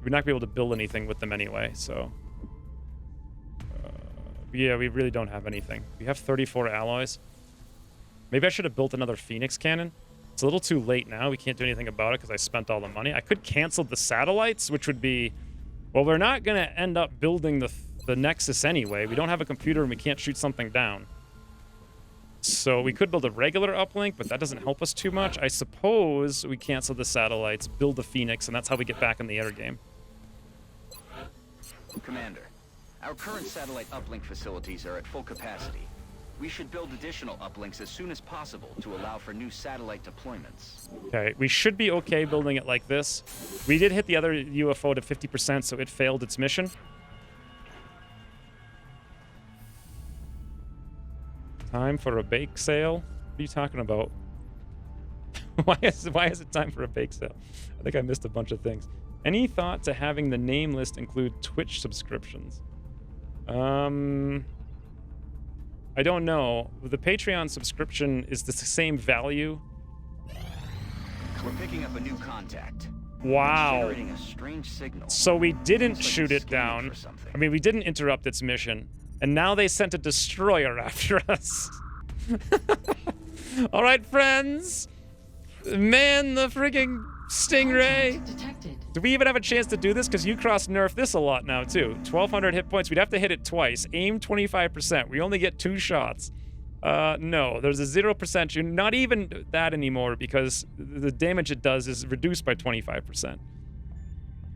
We're not going to be able to build anything with them anyway, so. Yeah, we really don't have anything. We have 34 alloys. Maybe I should have built another Phoenix Cannon. It's a little too late now. We can't do anything about it because I spent all the money. I could cancel the satellites, which would be... Well, we're not going to end up building the Nexus anyway. We don't have a computer and we can't shoot something down. So we could build a regular uplink, but that doesn't help us too much. I suppose we cancel the satellites, build the Phoenix, and that's how we get back in the air game. Commander, our current satellite uplink facilities are at full capacity. We should build additional uplinks as soon as possible to allow for new satellite deployments. Okay, we should be okay building it like this. We did hit the other UFO to 50%, so it failed its mission. Time for a bake sale? What are you talking about? Why is it time for a bake sale? I think I missed a bunch of things. Any thought to having the name list include Twitch subscriptions? I don't know. The Patreon subscription is the same value. We're picking up a new contact. Wow. It's generating a strange signal. So we didn't Almost like shoot it's it down. scanning for something. I mean, we didn't interrupt its mission. And now they sent a destroyer after us. All right, friends. Man the frigging Stingray. Contact detected. Do we even have a chance to do this? Because Ucross nerfed this a lot now, too. 1,200 hit points. We'd have to hit it twice. Aim 25%. We only get 2 shots. No, there's a 0%. You're not even that anymore because the damage it does is reduced by 25%.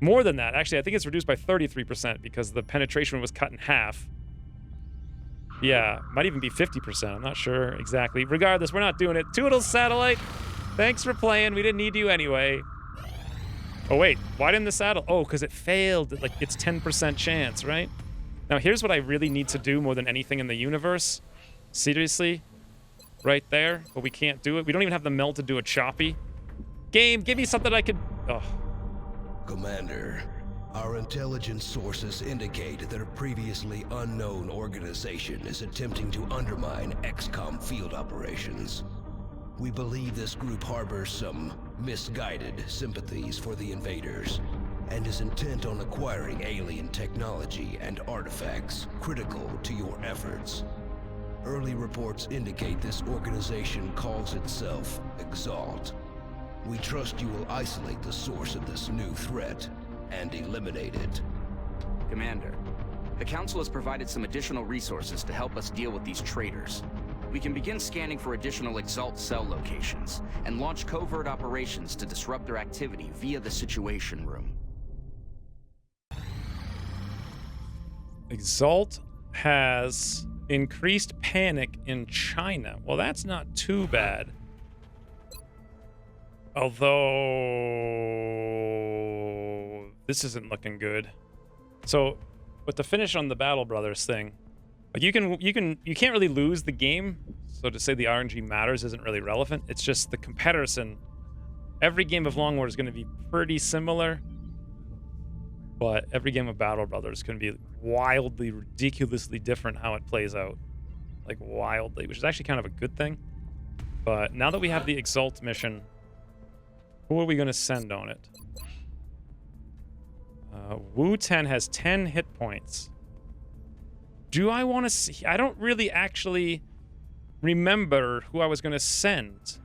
More than that. Actually, I think it's reduced by 33% because the penetration was cut in half. Yeah, might even be 50%. I'm not sure exactly. Regardless, we're not doing it. Toodles, satellite. Thanks for playing. We didn't need you anyway. Oh, wait. Why didn't the satellite... Oh, because it failed. Like, it's 10% chance, right? Now, here's what I really need to do more than anything in the universe. Seriously. Right there. But we can't do it. We don't even have the meld to do a choppy. Game, give me something I could... Oh. Commander, our intelligence sources indicate that a previously unknown organization is attempting to undermine XCOM field operations. We believe this group harbors some misguided sympathies for the invaders and is intent on acquiring alien technology and artifacts critical to your efforts. Early reports indicate this organization calls itself Exalt. We trust you will isolate the source of this new threat and eliminate it. Commander, the Council has provided some additional resources to help us deal with these traitors. We can begin scanning for additional Exalt cell locations and launch covert operations to disrupt their activity via the Situation Room. Exalt has increased panic in China. Well, that's not too bad. Although this isn't looking good. So, but to finish on the Battle Brothers thing, like you can't really lose the game. So to say the RNG matters isn't really relevant. It's just the comparison. Every game of Long War is going to be pretty similar, but every game of Battle Brothers is going to be wildly, ridiculously different how it plays out. Like wildly, which is actually kind of a good thing. But now that we have the Exalt mission, who are we going to send on it? Wu 10 has 10 hit points. Do I want to see? I don't really actually remember who I was going to send.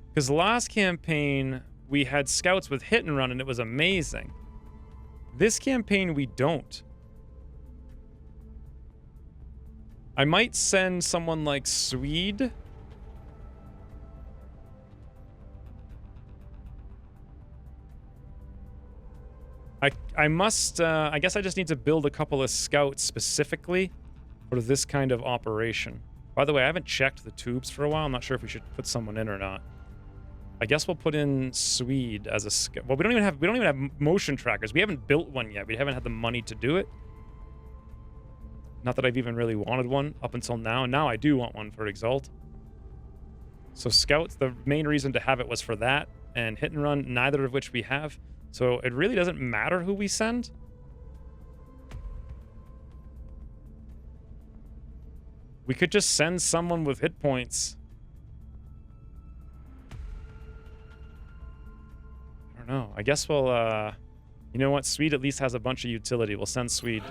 Because last campaign, we had scouts with hit and run, and it was amazing. This campaign, we don't. I might send someone like Swede. I must, I guess I just need to build a couple of scouts specifically for this kind of operation. By the way, I haven't checked the tubes for a while. I'm not sure if we should put someone in or not. I guess we'll put in Swede as a scout. Well, we don't even have motion trackers. We haven't built one yet. We haven't had the money to do it. Not that I've even really wanted one up until now. And now I do want one for Exalt. So scouts, the main reason to have it was for that. And hit and run, neither of which we have. So it really doesn't matter who we send. We could just send someone with hit points. I don't know. I guess we'll, you know what? Swede at least has a bunch of utility. We'll send Swede.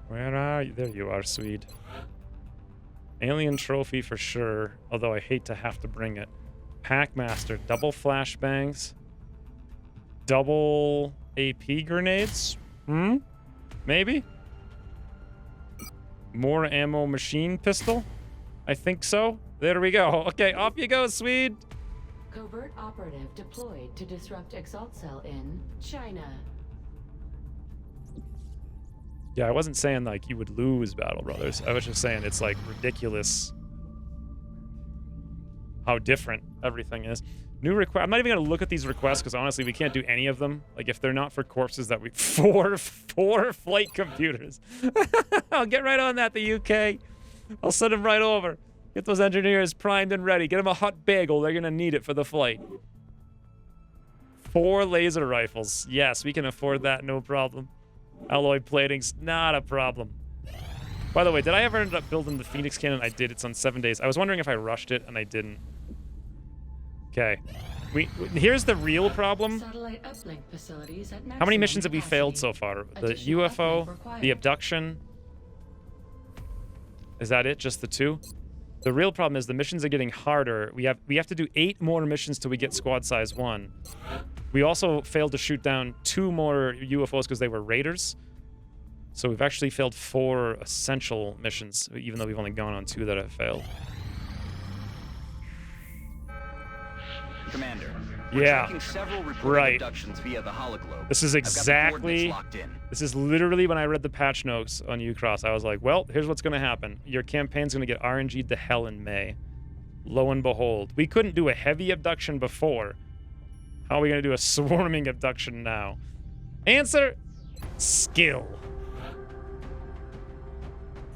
Where are you? There you are, Swede. Alien trophy for sure, although I hate to have to bring it. Packmaster, double flashbangs, double AP grenades? Maybe? More ammo machine pistol? I think so. There we go. Okay, off you go, Swede. Covert operative deployed to disrupt Exalt Cell in China. Yeah, I wasn't saying like you would lose Battle Brothers. I was just saying it's like ridiculous how different everything is. New request. I'm not even gonna look at these requests because honestly, we can't do any of them. Like if they're not for corpses that we four flight computers. I'll get right on that. The UK. I'll send them right over. Get those engineers primed and ready. Get them a hot bagel. They're gonna need it for the flight. 4 laser rifles. Yes, we can afford that. No problem. Alloy plating's not a problem. By the way, did I ever end up building the Phoenix cannon? I did. It's on 7 days. I was wondering if I rushed it, and I didn't. Okay. Here's the real problem. Satellite uplink facilities at How many missions have we failed so far? The UFO, the abduction. Is that it? Just the 2? The real problem is the missions are getting harder. We have to do 8 more missions till we get squad size 1. We also failed to shoot down 2 more UFOs because they were raiders. So we've actually failed 4 essential missions, even though we've only gone on 2 that have failed. Commander, yeah, tracking several reported right. abductions via the hologlobe. This is exactly, this is literally when I read the patch notes on Ucross. I was like, well, here's what's going to happen. Your campaign's going to get RNG'd to hell in May. Lo and behold. We couldn't do a heavy abduction before. How are we going to do a swarming abduction now? Answer, skill.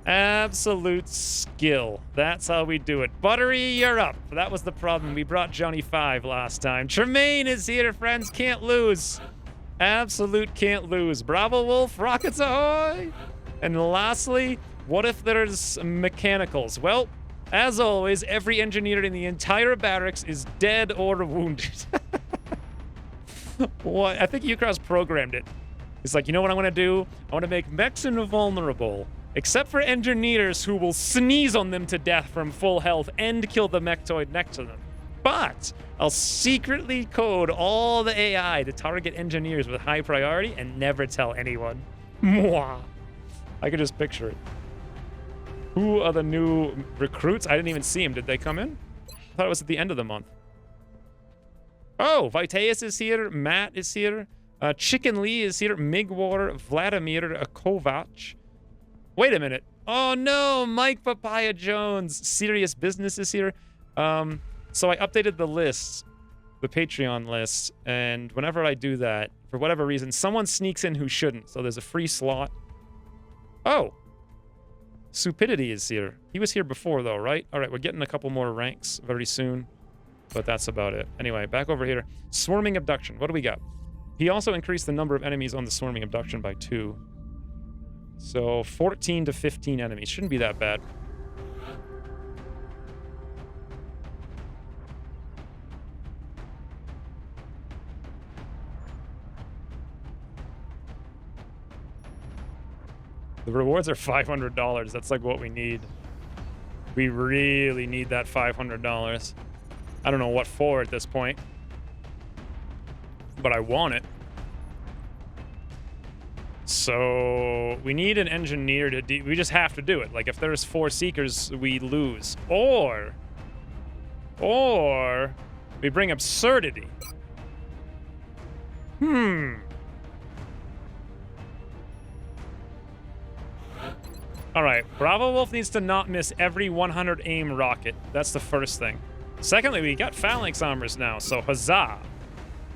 Absolute skill. That's how we do it. Buttery, you're up. That was the problem. We brought Johnny 5 last time. Tremaine is here, friends. Can't lose. Absolute can't lose. Bravo Wolf, rockets ahoy! And lastly, what if there's mechanicals? Well, as always, every engineer in the entire barracks is dead or wounded. What? I think Ucross programmed it. It's like, you know what I want to do? I want to make mechs invulnerable. Except for engineers who will sneeze on them to death from full health and kill the mechtoid next to them. But I'll secretly code all the AI to target engineers with high priority and never tell anyone. Mwah. I could just picture it. Who are the new recruits? I didn't even see them. Did they come in? I thought it was at the end of the month. Oh, Viteus is here. Matt is here. Chicken Lee is here. Migwar, Vladimir Kovac. Wait a minute. Oh no, Mike Papaya Jones. Serious Business is here. So I updated the list, the Patreon list, and whenever I do that, for whatever reason, someone sneaks in who shouldn't. So there's a free slot. Oh. Stupidity is here. He was here before though, right? All right, we're getting a couple more ranks very soon, but that's about it. Anyway, back over here. Swarming Abduction. What do we got? He also increased the number of enemies on the Swarming Abduction by 2. So 14 to 15 enemies. Shouldn't be that bad. The rewards are $500. That's like what we need. We really need that $500. I don't know what for at this point, but I want it. So we need an engineer to we just have to do it. Like if there's 4 seekers, we lose. Or we bring absurdity. All right, Bravo Wolf needs to not miss every 100 aim rocket. That's the first thing. Secondly, we got phalanx armors now, so huzzah.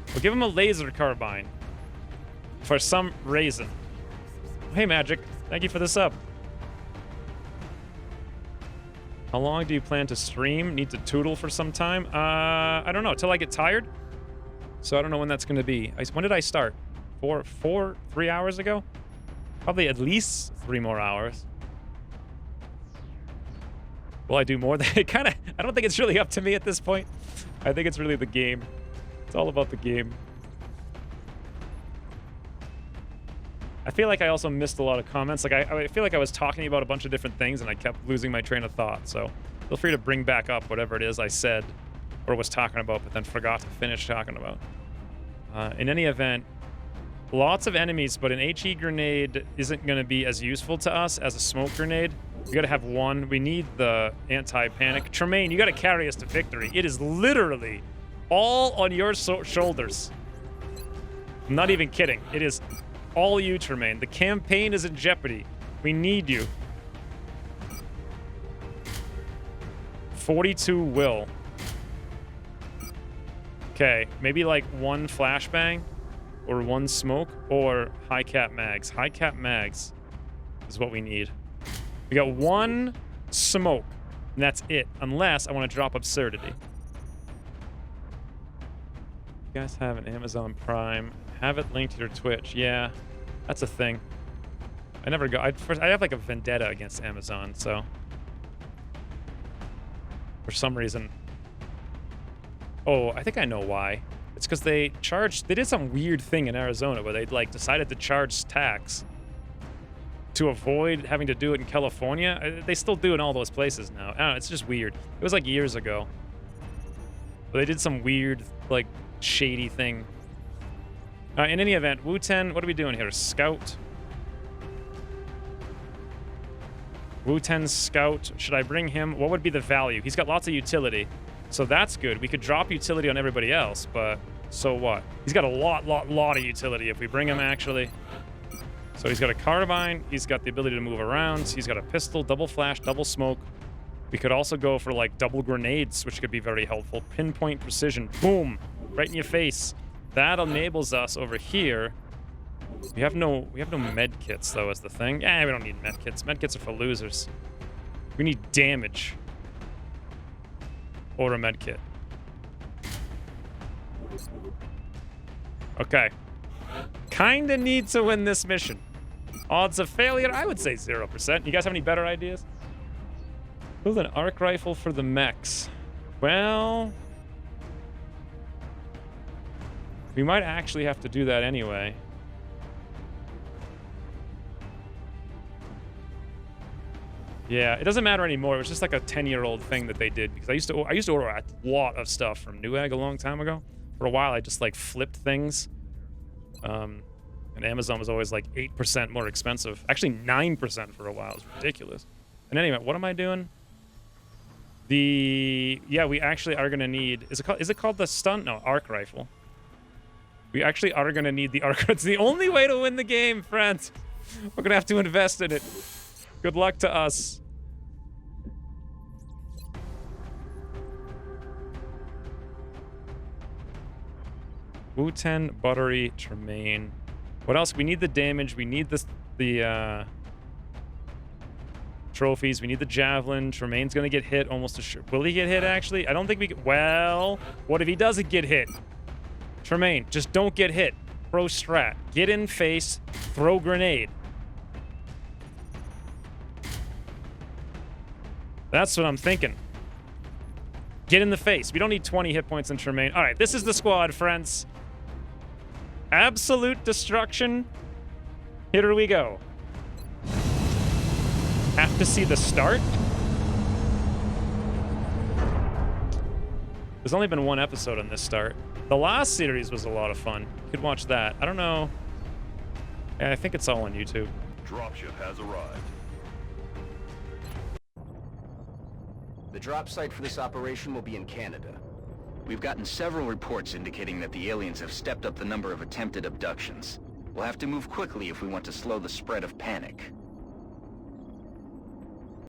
We'll give him a laser carbine for some reason. Hey, Magic, thank you for the sub. How long do you plan to stream? Need to tootle for some time? I don't know, till I get tired. So I don't know when that's gonna be. When did I start? 3 hours ago? Probably at least 3 more hours. Will I do more than it? I don't think it's really up to me at this point. I think it's really the game. It's all about the game. I feel like I also missed a lot of comments. Like I feel like I was talking about a bunch of different things and I kept losing my train of thought. So feel free to bring back up whatever it is I said or was talking about, but then forgot to finish talking about. In any event, lots of enemies, but an HE grenade isn't going to be as useful to us as a smoke grenade. We got to have one. We need the anti-panic. Tremaine, you got to carry us to victory. It is literally all on your shoulders. I'm not even kidding. It is all you, Tremaine. The campaign is in jeopardy. We need you. 42 will. Okay, maybe like 1 flashbang or 1 smoke or high cap mags. High cap mags is what we need. We got 1 smoke, and that's it, unless I want to drop absurdity. You guys have an Amazon Prime. Have it linked to your Twitch. Yeah, that's a thing. I never go. I have like a vendetta against Amazon, so for some reason. Oh, I think I know why. It's because they did some weird thing in Arizona where they like decided to charge tax to avoid having to do it in California. They still do it in all those places now. I don't know, it's just weird. It was like years ago. But they did some weird, like, shady thing. In any event, Wu-Ten, what are we doing here? Scout. Wu-Ten Scout. Should I bring him? What would be the value? He's got lots of utility. So that's good. We could drop utility on everybody else, but so what? He's got a lot of utility if we bring him, actually. So he's got a carbine, he's got the ability to move around, he's got a pistol, double flash, double smoke. We could also go for like double grenades, which could be very helpful. Pinpoint precision, boom, right in your face. That enables us over here. We have no med kits though, is the thing. Yeah, we don't need med kits. Med kits are for losers. We need damage. Or a med kit. Okay. Kinda need to win this mission. Odds of failure, I would say 0%. You guys have any better ideas? Build an arc rifle for the mechs. Well, we might actually have to do that anyway. Yeah, it doesn't matter anymore. It was just like a 10-year-old thing that they did because I used to order a lot of stuff from Newegg a long time ago. For a while, I just like flipped things. And Amazon was always like 8% more expensive. Actually, 9% for a while. It was ridiculous. And anyway, what am I doing? Yeah, we actually are gonna need. Is it called the stun? No, arc rifle. We actually are gonna need the arc. It's the only way to win the game, friends. We're gonna have to invest in it. Good luck to us. Wu-10, Buttery, Tremaine. What else? We need the damage. We need the trophies. We need the javelin. Tremaine's gonna get hit almost assured. Will he get hit, actually? I don't think we can. Well, what if he doesn't get hit? Tremaine, just don't get hit. Pro strat. Get in face. Throw grenade. That's what I'm thinking. Get in the face. We don't need 20 hit points in Tremaine. All right, this is the squad, friends. Absolute destruction. Here we go. Have to see the start. There's only been one episode on this start. The last series was a lot of fun. You could watch that. I don't know. Yeah, I think it's all on YouTube. Dropship has arrived. The drop site for this operation will be in Canada. We've gotten several reports indicating that the aliens have stepped up the number of attempted abductions. We'll have to move quickly if we want to slow the spread of panic.